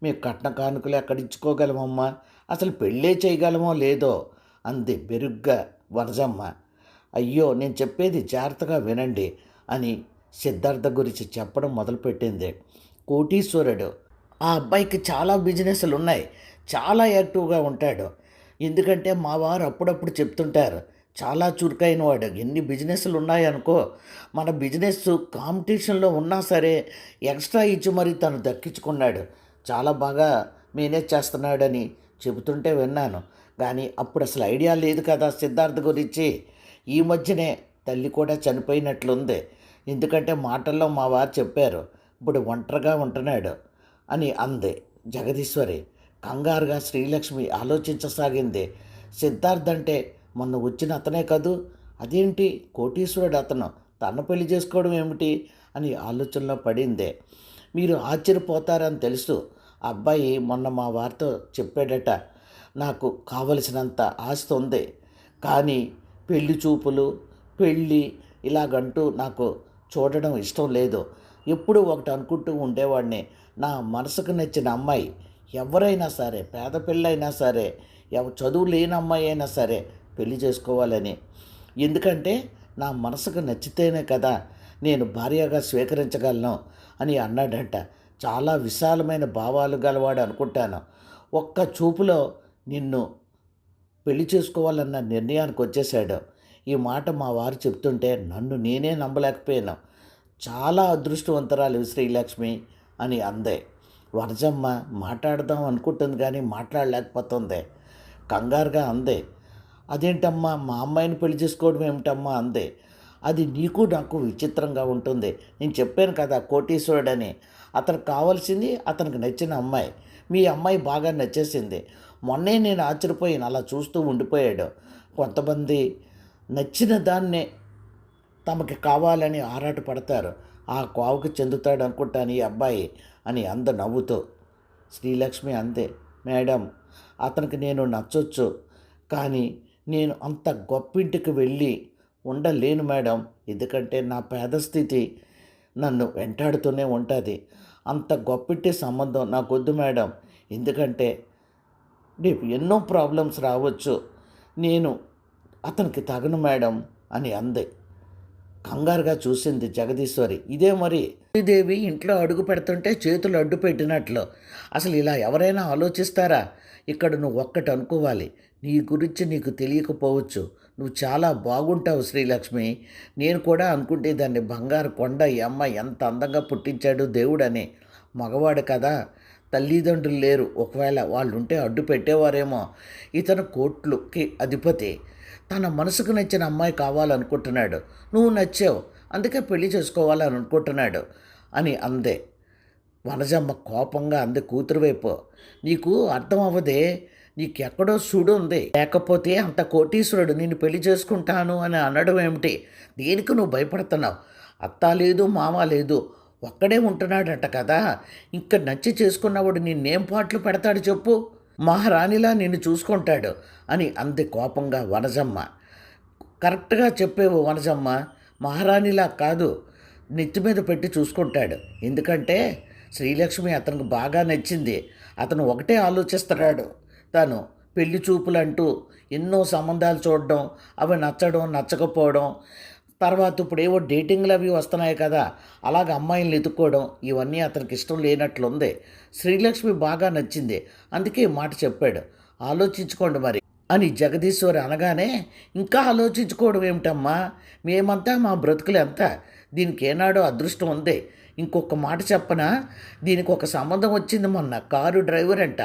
మేము కట్న కానుకలు ఎక్కడిచ్చుకోగలమమ్మా, అసలు పెళ్ళే చేయగలమో లేదో అంది బెరుగ్గా వనజమ్మ. అయ్యో నేను చెప్పేది జాగ్రత్తగా వినండి అని సిద్ధార్థ గురించి చెప్పడం మొదలుపెట్టింది. కోటీశ్వరుడు, ఆ అబ్బాయికి చాలా బిజినెస్లు ఉన్నాయి, చాలా యాక్టివ్గా ఉంటాడు. ఎందుకంటే మా వారు అప్పుడప్పుడు చెప్తుంటారు, చాలా చురుకైన వాడు, ఎన్ని బిజినెస్లు ఉన్నాయనుకో, మన బిజినెస్ కాంపిటీషన్లో ఉన్నా సరే ఎక్స్ట్రా ఇచ్చి మరీ తను దక్కించుకున్నాడు, చాలా బాగా మేనేజ్ చేస్తున్నాడని చెబుతుంటే విన్నాను. కానీ అప్పుడు అసలు ఐడియా లేదు కదా సిద్ధార్థ గురించి. ఈ మధ్యనే తల్లి కూడా చనిపోయినట్లుంది, ఎందుకంటే మాటల్లో మా వారు చెప్పారు, ఇప్పుడు ఒంటరిగా ఉంటున్నాడు అని అంది జగదీశ్వరి. కంగారుగా శ్రీలక్ష్మి ఆలోచించసాగింది. సిద్ధార్థ్ అంటే మొన్న వచ్చిన అతనే కదూ, అదేంటి కోటీశ్వరుడు అతను తన పెళ్లి చేసుకోవడం ఏమిటి అని ఆలోచనలో పడిందే. మీరు ఆశ్చర్యపోతారని తెలుసు, ఆ అబ్బాయి మొన్న మా వారితో చెప్పాడట, నాకు కావలసినంత ఆస్తి ఉంది, కానీ పెళ్లి చూపులు పెళ్ళి ఇలాగంటూ నాకు చూడడం ఇష్టం లేదు. ఎప్పుడూ ఒకటి అనుకుంటూ ఉండేవాడిని, నా మనసుకు నచ్చిన అమ్మాయి ఎవరైనా సరే, పేద పెళ్ళైనా సరే, చదువు లేని అమ్మాయి అయినా సరే పెళ్లి చేసుకోవాలని. ఎందుకంటే నా మనసుకు నచ్చితేనే కదా నేను భార్యగా స్వీకరించగలను అని అన్నాడంట. చాలా విశాలమైన భావాలు గలవాడు అనుకుంటాను. ఒక్క చూపులో నిన్ను పెళ్లి చేసుకోవాలన్న నిర్ణయానికి వచ్చేసాడు. ఈ మాట మా వారు చెప్తుంటే నన్ను నేనే నమ్మలేకపోయాను. చాలా అదృష్టవంతరాలు శ్రీలక్ష్మి అని అందే. వనజమ్మ మాట్లాడదాం అనుకుంటుంది కానీ మాట్లాడలేకపోతుంది. కంగారుగా అందే. అదేంటమ్మా మా అమ్మాయిని పెళ్లి చేసుకోవడం ఏమిటమ్మా అందే. అది నీకు నాకు విచిత్రంగా ఉంటుంది. నేను చెప్పాను కదా కోటీశ్వరుడని, అతనికి కావాల్సింది అతనికి నచ్చిన అమ్మాయి. మీ అమ్మాయి బాగా నచ్చేసింది. మొన్నే నేను ఆశ్చర్యపోయాను, అలా చూస్తూ ఉండిపోయాడు. కొంతమంది నచ్చిన దాన్నే తమకి కావాలని ఆరాటపడతారు, ఆ కోవకు చెందుతాడు అనుకుంటాను ఈ అబ్బాయి అని అంద నవ్వుతూ. శ్రీలక్ష్మి అంతే. మేడం, అతనికి నేను నచ్చొచ్చు, కానీ నేను అంత గొప్పింటికి వెళ్ళి ఉండలేను మేడం, ఎందుకంటే నా పేద స్థితి నన్ను వెంటాడుతూనే ఉంటుంది. అంత గొప్పింటి సంబంధం నాకొద్దు మేడం, ఎందుకంటే రేపు ఎన్నో ప్రాబ్లమ్స్ రావచ్చు, నేను అతనికి తగను మేడం అని అంది. కంగారుగా చూసింది జగదీశ్వరి. ఇదే మరి శ్రీదేవి ఇంట్లో అడుగు పెడుతుంటే చేతులు అడ్డు పెట్టినట్లు. అసలు ఇలా ఎవరైనా ఆలోచిస్తారా? ఇక్కడ నువ్వు ఒక్కటి అనుకోవాలి, నీ గురించి నీకు తెలియకపోవచ్చు, నువ్వు చాలా బాగుంటావు శ్రీలక్ష్మి. నేను కూడా అనుకుంటే దాన్ని బంగారు కొండ, ఈ అమ్మ ఎంత అందంగా పుట్టించాడు దేవుడని. మగవాడు కదా, తల్లిదండ్రులు లేరు, ఒకవేళ వాళ్ళు ఉంటే అడ్డు పెట్టేవారేమో. ఇతను కోట్లుకి అధిపతి, తన మనసుకు నచ్చిన అమ్మాయి కావాలనుకుంటున్నాడు, నువ్వు నచ్చావు, అందుకే పెళ్లి చేసుకోవాలని అనుకుంటున్నాడు అని అందే. వనజమ్మ కోపంగా అంది కూతురు వైపు. నీకు అర్థం అవ్వదే, నీకెక్కడో సుడు ఉంది, లేకపోతే అంత కోటీశ్వరుడు నిన్ను పెళ్లి చేసుకుంటాను అని అనడం ఏమిటి? దేనికి నువ్వు భయపడుతున్నావు? అత్త లేదు, మామ లేదు, ఒక్కడే ఉంటున్నాడంట కదా. ఇంకా నచ్చి చేసుకున్నవాడు నిన్నేం పాటలు పెడతాడు చెప్పు? మహారాణిలా నిన్ను చూసుకుంటాడు అని అంది కోపంగా వనజమ్మ. కరెక్ట్గా చెప్పేవు వనజమ్మ, మహారాణిలా కాదు, నెత్తి మీద పెట్టి చూసుకుంటాడు. ఎందుకంటే శ్రీలక్ష్మి అతనికి బాగా నచ్చింది. అతను ఒకటే ఆలోచిస్తున్నాడు, తను పెళ్లి చూపులంటూ ఎన్నో సంబంధాలు చూడడం, అవి నచ్చడం నచ్చకపోవడం, తర్వాత ఇప్పుడు ఏవో డేటింగ్లు అవి వస్తున్నాయి కదా, అలాగ అమ్మాయిలను ఎత్తుక్కోవడం, ఇవన్నీ అతనికి ఇష్టం లేనట్లుంది. శ్రీలక్ష్మి బాగా నచ్చింది, అందుకే ఈ మాట చెప్పాడు. ఆలోచించుకోండి మరి అని జగదీశ్వరి అనగానే, ఇంకా ఆలోచించుకోవడం ఏమిటమ్మా, మేమంతా మా బ్రతుకులు ఎంత, దీనికి ఏనాడో అదృష్టం ఉంది. ఇంకొక మాట చెప్పనా, దీనికి ఒక సంబంధం వచ్చింది మొన్న, కారు డ్రైవర్ అంట,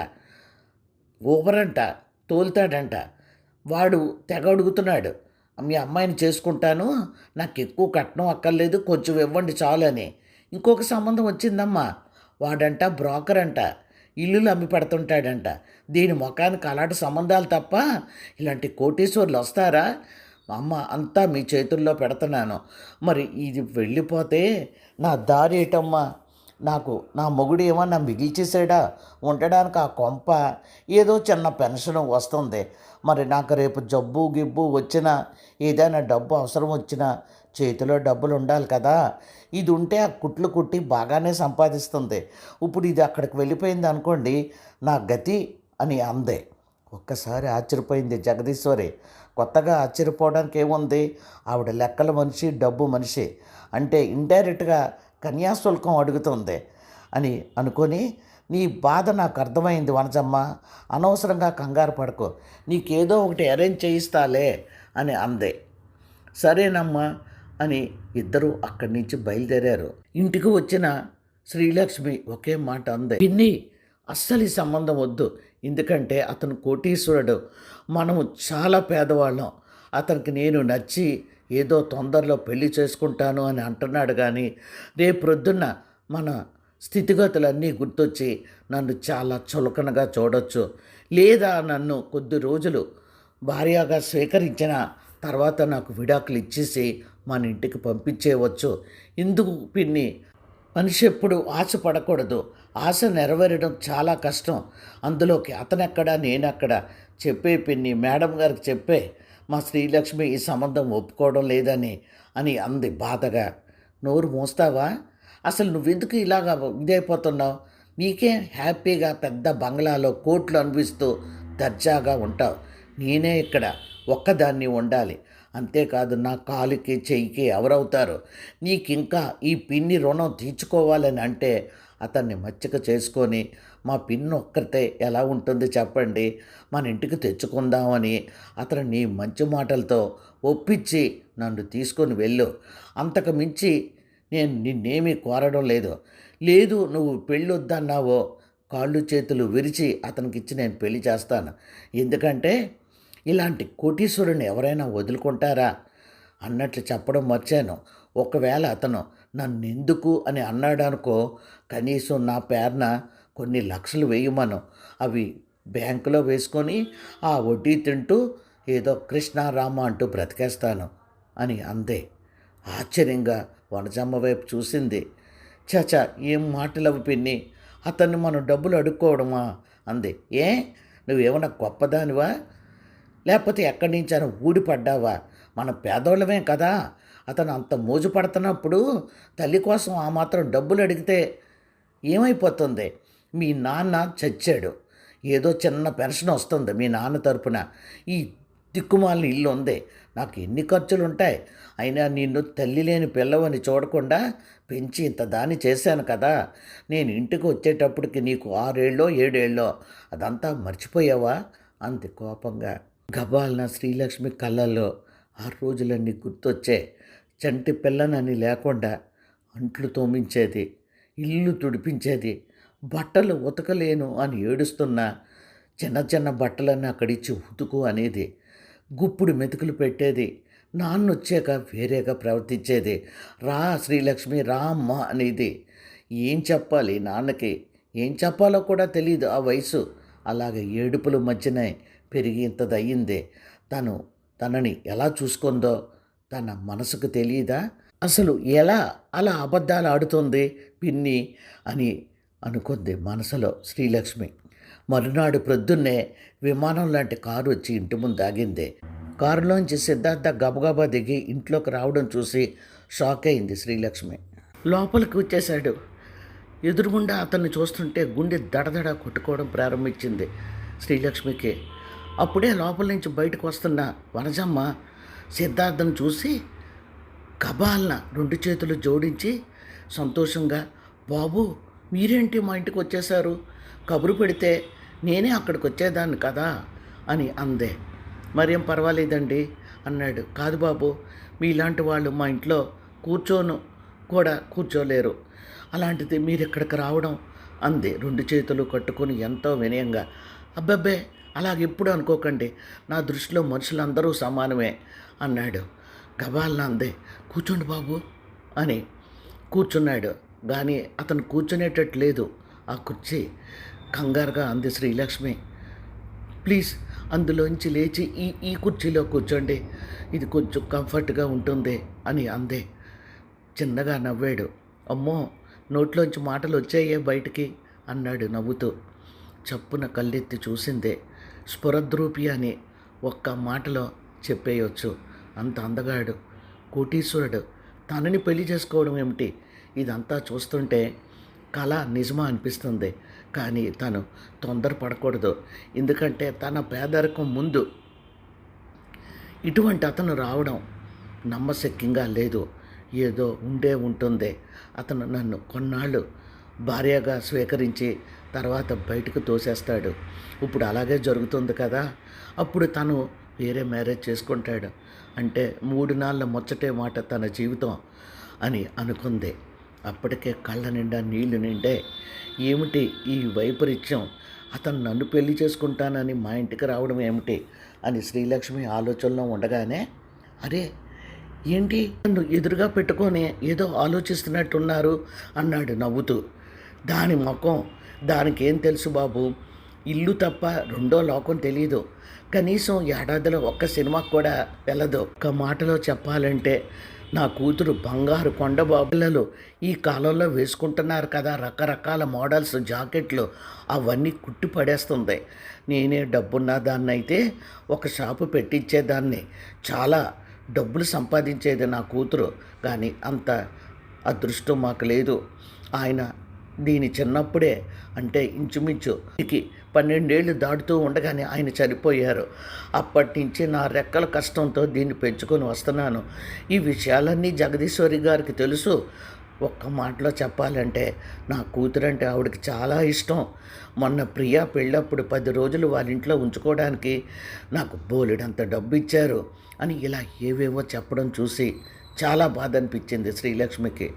ఊబర్ అంట, తోలుతాడంట. వాడు తెగ అడుగుతున్నాడు, మీ అమ్మాయిని చేసుకుంటాను, నాకు ఎక్కువ కట్నం అక్కర్లేదు, కొంచెం ఇవ్వండి చాలు అని. ఇంకొక సంబంధం వచ్చిందమ్మా, వాడంట బ్రోకర్ అంట, ఇల్లులు అమ్మి పెడుతుంటాడంట. దీని ముఖానికి అలాంటి సంబంధాలు తప్ప ఇలాంటి కోటీశ్వర్లు వస్తారా? అమ్మ అంతా మీ చేతుల్లో పెడుతున్నాను, మరి ఇది వెళ్ళిపోతే నా దారి ఏటమ్మా? నాకు నా మొగుడు ఏమన్నా మిగిల్చేసాడా? ఉండడానికి ఆ కొంప, ఏదో చిన్న పెన్షన్ వస్తుంది. మరి నాకు రేపు జబ్బు గిబ్బు వచ్చినా, ఏదైనా డబ్బు అవసరం వచ్చినా చేతిలో డబ్బులు ఉండాలి కదా. ఇది ఉంటే ఆ కుట్లు కుట్టి బాగానే సంపాదిస్తుంది. ఇప్పుడు ఇది అక్కడికి వెళ్ళిపోయింది అనుకోండి, నా గతి అని అందే. ఒక్కసారి ఆశ్చర్యపోయింది జగదీశ్వరి. కొత్తగా ఆశ్చర్యపోవడానికి ఏముంది, ఆవిడ లెక్కల మనిషి, డబ్బు మనిషి, అంటే ఇండైరెక్ట్గా కన్యాశుల్కం అడుగుతుంది అని అనుకొని, నీ బాధ నాకు అర్థమైంది వనజమ్మ, అనవసరంగా కంగారు పడకు, నీకేదో ఒకటి అరేంజ్ చేయిస్తాలే అని అందే. సరేనమ్మా అని ఇద్దరూ అక్కడి నుంచి బయలుదేరారు. ఇంటికి వచ్చిన శ్రీలక్ష్మి ఒకే మాట అందే, పిన్ని అస్సలు ఈ సంబంధం వద్దు, ఎందుకంటే అతను కోటీశ్వరుడు, మనము చాలా పేదవాళ్ళం, అతనికి నేను నచ్చి ఏదో తొందరలో పెళ్లి చేసుకుంటాను అని అంటున్నాడు. కానీ రేపు ప్రొద్దున్న మన స్థితిగతులన్నీ గుర్తొచ్చి నన్ను చాలా చులకనగా చూడొచ్చు, లేదా నన్ను కొద్ది రోజులు భార్యగా స్వీకరించిన తర్వాత నాకు విడాకులు ఇచ్చేసి మన ఇంటికి పంపించేయవచ్చు. ఇందుకు పిన్ని, మనిషి ఎప్పుడు ఆశ పడకూడదు, ఆశ నెరవేరడం చాలా కష్టం, అందులోకి అతనెక్కడా నేనెక్కడా. చెప్పే పిన్ని, మేడం గారికి చెప్పే, మా శ్రీలక్ష్మి ఈ సంబంధం ఒప్పుకోవడం లేదని అని అంది బాధగా. నోరు మోస్తావా? అసలు నువ్వెందుకు ఇలాగా ఇదైపోతున్నావు? నీకే హ్యాపీగా పెద్ద బంగ్లాలో కోట్లు అనిపిస్తూ దర్జాగా ఉంటావు, నేనే ఇక్కడ ఒక్కదాన్ని ఉండాలి. అంతేకాదు నా కాలుకి చెయ్యికి ఎవరవుతారు? నీకింకా ఈ పిన్ని రుణం తీర్చుకోవాలని అంటే అతన్ని మచ్చిక చేసుకొని, మా పిన్ని ఒక్కరితే ఎలా ఉంటుంది చెప్పండి, మన ఇంటికి తెచ్చుకుందామని అతను నీ మంచి మాటలతో ఒప్పించి నన్ను తీసుకొని వెళ్ళు. అంతకు మించి నేను నిన్నేమీ కోరడం లేదు. లేదు నువ్వు పెళ్ళొద్దన్నావో కాళ్ళు చేతులు విరిచి అతనికిచ్చి నేను పెళ్లి చేస్తాను. ఎందుకంటే ఇలాంటి కోటీశ్వరుని ఎవరైనా వదులుకుంటారా అన్నట్లు చెప్పడం మర్చాను. ఒకవేళ అతను నన్నెందుకు అని అన్నాడనుకో, కనీసం నా పేరున కొన్ని లక్షలు వేయమను, అవి బ్యాంకులో వేసుకొని ఆ వడ్డీ తింటూ ఏదో కృష్ణారామ అంటూ బ్రతికేస్తాను అని అందే. ఆశ్చర్యంగా వనజమ్మ వైపు చూసింది. చాచా ఏం మాటలవి పిన్ని, అతన్ని మనం డబ్బులు అడుక్కోవడమా అంది. ఏ, నువ్వేమన్నా గొప్పదానివా, లేకపోతే ఎక్కడి నుంచైనా ఊడిపడ్డావా? మన పేదోళ్ళమే కదా. అతను అంత మోజు పడుతున్నప్పుడు తల్లి కోసం ఆ మాత్రం డబ్బులు అడిగితే ఏమైపోతుంది? మీ నాన్న చచ్చాడు, ఏదో చిన్న పెన్షన్ వస్తుంది మీ నాన్న తరపున, ఈ దిక్కుమాలిన ఇల్లు ఉంది, నాకు ఎన్ని ఖర్చులుంటాయి, అయినా నిన్ను తల్లి లేని పిల్లవని చూడకుండా పెంచి ఇంత దాన్ని చేశాను కదా. నేను ఇంటికి వచ్చేటప్పటికి నీకు 6 ఏళ్ళో 7 ఏళ్ళో, అదంతా మర్చిపోయావా అంది కోపంగా. గబాల్న శ్రీలక్ష్మి కళ్ళల్లో ఆ రోజులన్నీ గుర్తొచ్చే. చంటి పిల్లనని లేకుండా అంట్లు తోమించేది, ఇల్లు తుడిపించేది, బట్టలు ఉతకలేను అని ఏడుస్తున్న చిన్న చిన్న బట్టలన్నీ అక్కడిచ్చి ఉతుకు అనేది, గుప్పుడు మెతుకులు పెట్టేది, నాన్నొచ్చాక వేరేగా ప్రవర్తించేది. రా శ్రీలక్ష్మి రా అమ్మ అనేది. ఏం చెప్పాలి నాన్నకి, ఏం చెప్పాలో కూడా తెలియదు ఆ వయసు. అలాగే ఏడుపుల మధ్యనే పెరిగి ఇంతదయ్యింది. తనని ఎలా చూసుకుందో తన మనసుకు తెలియదా? అసలు ఎలా అలా అబద్ధాలు ఆడుతుంది పిన్ని అని అనుకుంది మనసులో శ్రీలక్ష్మి. మరునాడు ప్రొద్దున్నే విమానం లాంటి కారు వచ్చి ఇంటి ముందు ఆగింది. కారులోంచి సిద్ధార్థ గబగబా దిగి ఇంట్లోకి రావడం చూసి షాక్ అయింది శ్రీలక్ష్మి. లోపలికి వచ్చేశాడు. ఎదురుగుండా అతన్ని చూస్తుంటే గుండె దడదడ కొట్టుకోవడం ప్రారంభించింది శ్రీలక్ష్మికి. అప్పుడే లోపల నుంచి బయటకు వస్తున్న వనజమ్మ సిద్ధార్థను చూసి కబాల్న 2 చేతులు జోడించి సంతోషంగా, బాబు మీరేంటి మా ఇంటికి వచ్చేశారు, కబురు పెడితే నేనే అక్కడికి వచ్చేదాన్ని కదా అని అందే. మరేం పర్వాలేదండి అన్నాడు. కాదు బాబు, మీలాంటి వాళ్ళు మా ఇంట్లో కూర్చోలేరు, అలాంటిది మీరు ఇక్కడికి రావడం అంది 2 చేతులు కట్టుకొని ఎంతో వినయంగా. అబ్బబ్బే అలాగెప్పుడు అనుకోకండి, నా దృష్టిలో మనుషులందరూ సమానమే అన్నాడు. గబాల్న అందే. కూర్చోండి బాబు అని కూర్చున్నాడు. కానీ అతను కూర్చునేటట్టు లేదు ఆ కుర్చీ. కంగారుగా అంది శ్రీలక్ష్మి. ప్లీజ్ అందులోంచి లేచి ఈ కుర్చీలో కూర్చోండి, ఇది కొంచెం కంఫర్ట్గా ఉంటుంది అని అందే. చిన్నగా నవ్వాడు. అమ్మో నోట్లోంచి మాటలు వచ్చాయే బయటికి అన్నాడు నవ్వుతూ. చప్పున కళ్ళెత్తి చూసిందే. స్ఫురద్రూపి అని ఒక్క మాటలో చెప్పేయొచ్చు. అంత అందగాడు, కోటీశ్వరుడు, తనని పెళ్లి చేసుకోవడం ఏమిటి? ఇదంతా చూస్తుంటే కళ నిజమా అనిపిస్తుంది. కానీ తను తొందరపడకూడదు. ఎందుకంటే తన పేదరికం ముందు ఇటువంటి అతను రావడం నమ్మశక్యంగా లేదు. ఏదో ఉంటుంది. అతను నన్ను కొన్నాళ్ళు భార్యగా స్వీకరించి తర్వాత బయటకు తోసేస్తాడు. ఇప్పుడు అలాగే జరుగుతుంది కదా. అప్పుడు తను వేరే మ్యారేజ్ చేసుకుంటాడు. అంటే 3 నాళ్ళ ముచ్చటే మాట తన జీవితం అని అనుకుంది. అప్పటికే కళ్ళ నిండా నీళ్లు నిండే. ఏమిటి ఈ వైపరీత్యం? అతను నన్ను పెళ్లి చేసుకుంటానని మా ఇంటికి రావడం ఏమిటి అని శ్రీలక్ష్మి ఆలోచనలో ఉండగానే, అరే ఏంటి నన్ను ఎదురుగా పెట్టుకొని ఏదో ఆలోచిస్తున్నట్టున్నారు అన్నాడు నవ్వుతూ. దాని ముఖం దానికేం తెలుసు బాబు, ఇల్లు తప్ప రెండో లోకం తెలీదు. కనీసం ఏడాదిలో ఒక్క సినిమాకు కూడా వెళ్ళదు. ఒక్క మాటలో చెప్పాలంటే నా కూతురు బంగారు కొండబాబులలో ఈ కాలంలో వేసుకుంటున్నారు కదా రకరకాల మోడల్స్ జాకెట్లు, అవన్నీ కుట్టి పడేస్తుంది. నేనే డబ్బున్న దాన్ని అయితే ఒక షాపు పెట్టించేదాన్ని, చాలా డబ్బులు సంపాదించేది నా కూతురు. కానీ అంత అదృష్టం మాకు లేదు. ఆయన దీని చిన్నప్పుడే, అంటే ఇంచుమించు 12 ఏళ్ళు దాటుతూ ఉండగానే ఆయన చనిపోయారు. అప్పటి నుంచి నా రెక్కల కష్టంతో దీన్ని పెంచుకొని వస్తున్నాను. ఈ విషయాలన్నీ జగదీశ్వరి గారికి తెలుసు. ఒక్క మాటలో చెప్పాలంటే నా కూతురంటే ఆవిడకి చాలా ఇష్టం. మొన్న ప్రియా పెళ్ళప్పుడు 10 రోజులు వాళ్ళ ఇంట్లో ఉంచుకోవడానికి నాకు బోలెడంత డబ్బు ఇచ్చారు అని ఇలా ఏవేవో చెప్పడం చూసి చాలా బాధ అనిపించింది శ్రీలక్ష్మికి.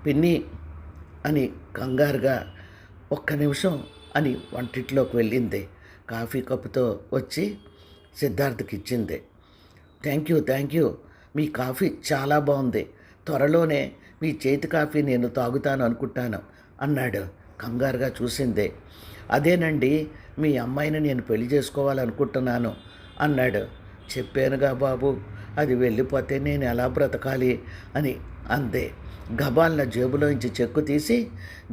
పిన్ని అని కంగారుగా ఒక్క నిమిషం అని వంటింట్లోకి వెళ్ళింది. కాఫీ కప్పుతో వచ్చి సిద్ధార్థకి ఇచ్చింది. థ్యాంక్ యూ, మీ కాఫీ చాలా బాగుంది. త్వరలోనే మీ చేతి కాఫీ నేను తాగుతాను అనుకుంటాను అన్నాడు. కంగారుగా చూసింది. అదేనండి, మీ అమ్మాయిని నేను పెళ్లి చేసుకోవాలనుకుంటున్నాను అన్నాడు. చెప్పానుగా బాబు, అది వెళ్ళిపోతే నేను ఎలా బ్రతకాలి అని అందే. గబాల్న జేబులోంచి చెక్కు తీసి,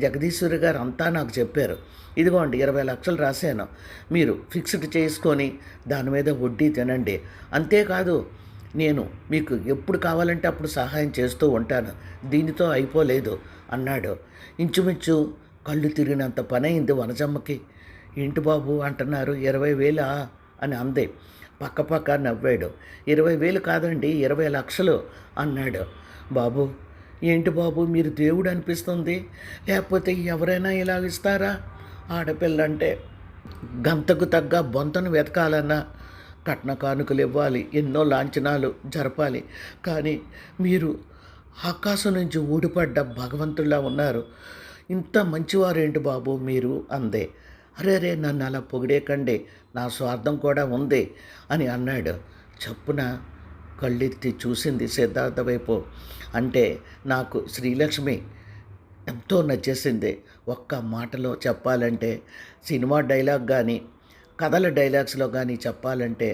జగదీశ్వరి గారు అంతా నాకు చెప్పారు, ఇదిగోండి 20 లక్షలు రాశాను, మీరు ఫిక్స్డ్ చేసుకొని దాని మీద వడ్డీ తినండి. అంతేకాదు నేను మీకు ఎప్పుడు కావాలంటే అప్పుడు సహాయం చేస్తూ ఉంటాను, దీనితో అయిపోలేదు అన్నాడు. ఇంచుమించు కళ్ళు తిరిగినంత పని అయింది వనజమ్మకి. ఏంటి బాబు అంటున్నారు, 20,000 అని అంది. పక్కపక్క నవ్వాడు. 20,000 కాదండి 20,00,000 అన్నాడు. బాబు, ఏంటి బాబు మీరు దేవుడు అనిపిస్తుంది. లేకపోతే ఎవరైనా ఇలా ఇస్తారా? ఆడపిల్లంటే గంతకు తగ్గ బొంతను వెతకాలన్నా కట్న కానుకలు ఇవ్వాలి, ఎన్నో లాంఛనాలు జరపాలి. కానీ మీరు ఆకాశం నుంచి ఊడిపడ్డ భగవంతుడిలా ఉన్నారు. ఇంత మంచివారేంటి బాబు మీరు అందే. అరే రే నన్ను అలా పొగిడేకండి, నా స్వార్థం కూడా ఉంది అని అన్నాడు. చప్పున కళ్ళెత్తి చూసింది సిద్ధార్థ వైపు. అంటే నాకు శ్రీలక్ష్మి ఎంతో నచ్చేసింది. ఒక్క మాటలో చెప్పాలంటే సినిమా డైలాగ్ కానీ కథల డైలాగ్స్లో కానీ చెప్పాలంటే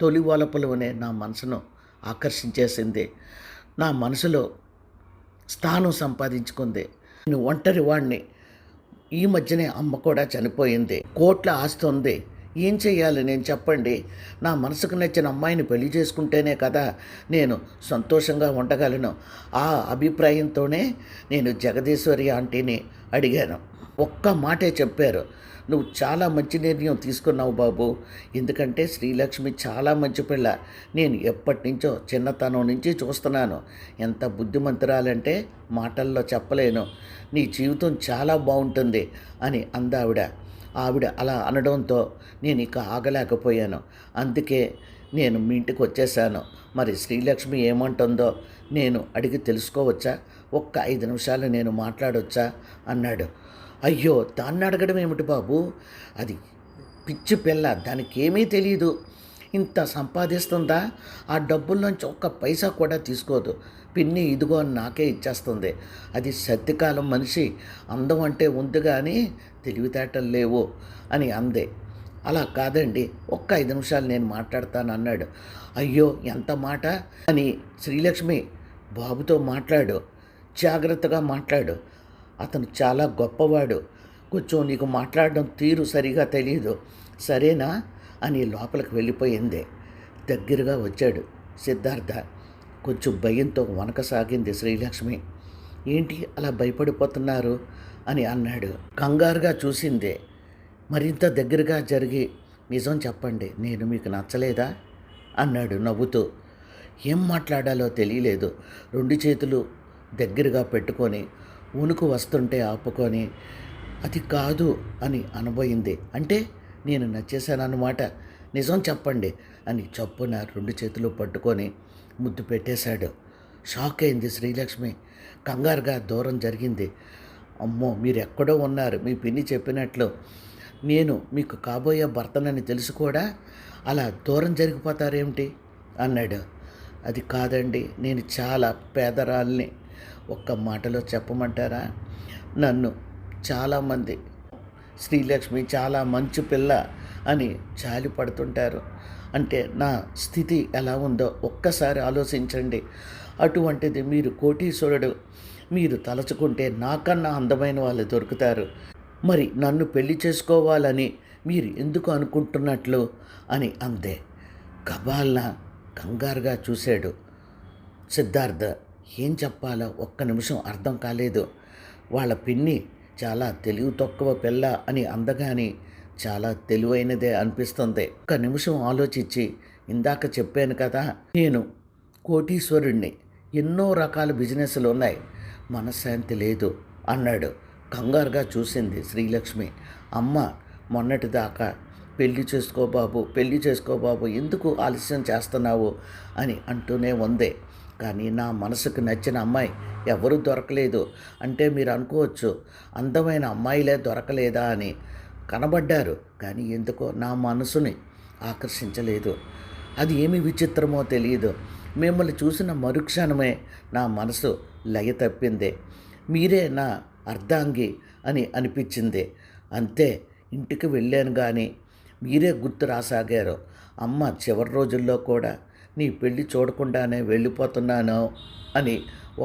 తొలి వలపులోనే నా మనసును ఆకర్షించేసింది. నా మనసులో స్థానం సంపాదించుకుంది. నేను ఒంటరి వాడిని. ఈ మధ్యనే అమ్మ కూడా చనిపోయింది. కోట్ల ఆస్తి ఉంది. ఏం చెయ్యాలి నేను చెప్పండి? నా మనసుకు నచ్చిన అమ్మాయిని పెళ్లి చేసుకుంటేనే కదా నేను సంతోషంగా ఉండగలను. ఆ అభిప్రాయంతోనే నేను జగదీశ్వరి ఆంటీని అడిగాను. ఒక్క మాటే చెప్పారు, నువ్వు చాలా మంచి నిర్ణయం తీసుకున్నావు బాబు. ఎందుకంటే శ్రీలక్ష్మి చాలా మంచి పిల్ల. నేను ఎప్పటి నుంచో చిన్నతనం నుంచి చూస్తున్నాను. ఎంత బుద్ధిమంతురాలంటే మాటల్లో చెప్పలేను. నీ జీవితం చాలా బాగుంటుంది అని అందావిడ. ఆవిడ అలా అనడంతో నేను ఇక ఆగలేకపోయాను. అందుకే నేను మీ ఇంటికి వచ్చేసాను. మరి శ్రీలక్ష్మి ఏమంటుందో నేను అడిగి తెలుసుకోవచ్చా? ఒక్క 5 నిమిషాలు నేను మాట్లాడొచ్చా అన్నాడు. అయ్యో, దాన్ని అడగడం ఏమిటి బాబు? అది పిచ్చి పిల్ల, దానికి ఏమీ తెలియదు. ఇంత సంపాదిస్తుందా? ఆ డబ్బుల్లోంచి ఒక్క పైసా కూడా తీసుకోదు. పిన్ని ఇదిగో అని నాకే ఇచ్చేస్తుంది. అది సత్యకాలం మనిషి. అందం అంటే ఉంది కానీ తెలివితేటలు లేవు అని అందే. అలా కాదండి, ఒక్క 5 నిమిషాలు నేను మాట్లాడతాను అన్నాడు. అయ్యో, ఎంత మాట అని శ్రీలక్ష్మి, బాబుతో మాట్లాడు, జాగ్రత్తగా మాట్లాడు, అతను చాలా గొప్పవాడు, కొంచెం నీకు మాట్లాడడం తీరు సరిగా తెలియదు, సరేనా అని లోపలికి వెళ్ళిపోయింది. దగ్గరగా వచ్చాడు సిద్ధార్థ. కొంచెం భయంతో వనకసాగింది శ్రీలక్ష్మి. ఏంటి అలా భయపడిపోతున్నారు అని అన్నాడు. కంగారుగా చూసిందే. మరింత దగ్గరగా జరిగి, నిజం చెప్పండి, నేను మీకు నచ్చలేదా అన్నాడు నవ్వుతూ. ఏం మాట్లాడాలో తెలియలేదు. 2 చేతులు దగ్గరగా పెట్టుకొని ఉనుకు వస్తుంటే ఆపుకొని, అది కాదు అని అనబోయింది. అంటే నేను నచ్చేశానన్నమాట, నిజం చెప్పండి అని చప్పున 2 చేతులు పట్టుకొని ముద్దు పెట్టేశాడు. షాక్ అయింది శ్రీలక్ష్మి. కంగారుగా దూరం జరిగింది. అమ్మో, మీరు ఎక్కడో ఉన్నారు. మీ పిన్ని చెప్పినట్లు నేను మీకు కాబోయే భర్తనని తెలుసు కూడా అలా దూరం జరిగిపోతారేమిటి అన్నాడు. అది కాదండి, నేను చాలా పేదరాల్ని. ఒక్క మాటలో చెప్పమంటారా? నన్ను చాలామంది శ్రీలక్ష్మి చాలా మంచి పిల్ల అని జాలి పడుతుంటారు. అంటే నా స్థితి ఎలా ఉందో ఒక్కసారి ఆలోచించండి. అటువంటిది మీరు కోటీశ్వరుడు. మీరు తలచుకుంటే నాకన్నా అందమైన వాళ్ళు దొరుకుతారు. మరి నన్ను పెళ్లి చేసుకోవాలని మీరు ఎందుకు అనుకుంటున్నట్లు అని అందే. గబాల్న కంగారుగా చూశాడు సిద్ధార్థ. ఏం చెప్పాలో ఒక్క నిమిషం అర్థం కాలేదు. వాళ్ళ పిన్ని చాలా తెలివి తక్కువ పిల్ల అని అందగాని చాలా తెలివైనదే అనిపిస్తుంది. ఒక్క నిమిషం ఆలోచించి, ఇందాక చెప్పాను కదా నేను కోటీశ్వరుణ్ణి, ఎన్నో రకాల బిజినెస్లు ఉన్నాయి, మనశ్శాంతి లేదు అన్నాడు. కంగారుగా చూసింది శ్రీలక్ష్మి. అమ్మ మొన్నటిదాకా పెళ్లి చేసుకో బాబు, పెళ్లి చేసుకో బాబు, ఎందుకు ఆలస్యం చేస్తున్నావు అని అంటూనే ఉంది. కానీ నా మనసుకు నచ్చిన అమ్మాయి ఎవరూ దొరకలేదు. అంటే మీరు అనుకోవచ్చు, అందమైన అమ్మాయిలే దొరకలేదా అని. కనబడ్డారు, కానీ ఎందుకో నా మనసుని ఆకర్షించలేదు. అది ఏమి విచిత్రమో తెలియదు. మిమ్మల్ని చూసిన మరుక్షణమే నా మనసు లయ తప్పింది. మీరే నా అర్ధాంగి అని అనిపించింది. అంతే, ఇంటికి వెళ్ళాను కానీ మీరే గుర్తు రాసాగారు. అమ్మ చివరి రోజుల్లో కూడా నీ పెళ్ళి చూడకుండానే వెళ్ళిపోతున్నాను అని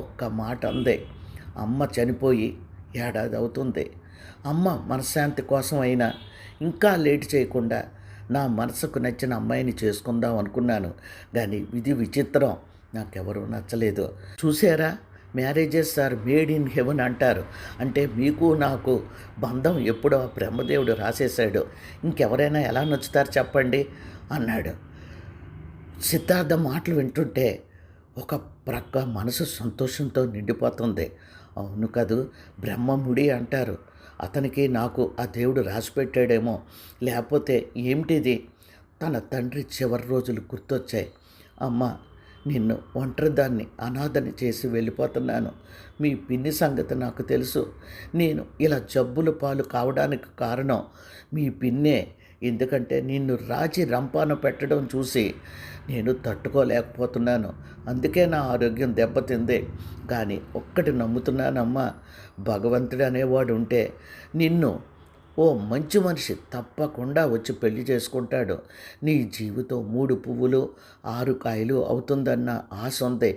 ఒక్క మాట అంది. అమ్మ చనిపోయి 1 ఏడాది అవుతుంది. అమ్మ మనశ్శాంతి కోసం అయినా ఇంకా లేట్ చేయకుండా నా మనసుకు నచ్చిన అమ్మాయిని చేసుకుందాం అనుకున్నాను. కానీ విధి విచిత్రం, నాకెవరూ నచ్చలేదు. చూసారా, marriages are made in heaven అంటారు. అంటే మీకు నాకు బంధం ఎప్పుడో బ్రహ్మదేవుడు రాసేశాడు. ఇంకెవరైనా ఎలా నచ్చుతారు చెప్పండి అన్నాడు. సిద్ధార్థ మాటలు వింటుంటే ఒక ప్రక్క మనసు సంతోషంతో నిండిపోతుంది. అవును కదూ, బ్రహ్మముడి అంటారు. అతనికి నాకు ఆ దేవుడు రాసిపెట్టాడేమో, లేకపోతే ఏమిటిది? తన తండ్రి చివరి రోజులు గుర్తొచ్చాయి. అమ్మ, నిన్ను ఒంటరిదాన్ని అనాథని చేసి వెళ్ళిపోతున్నాను. మీ పిన్ని సంగతి నాకు తెలుసు. నేను ఇలా జబ్బుల పాలు కావడానికి కారణం మీ పిన్నే. ఎందుకంటే నిన్ను రాజీ రంపాన పెట్టడం చూసి నేను తట్టుకోలేకపోతున్నాను. అందుకే నా ఆరోగ్యం దెబ్బతింది. కానీ ఒక్కటి నమ్ముతున్నానమ్మా, భగవంతుడు అనేవాడు ఉంటే నిన్ను ఓ మంచి మనిషి తప్పకుండా వచ్చి పెళ్లి చేసుకుంటాడు. నీ జీవితం 3 పువ్వులు 6 కాయలు అవుతుందన్న ఆశ ఉంది.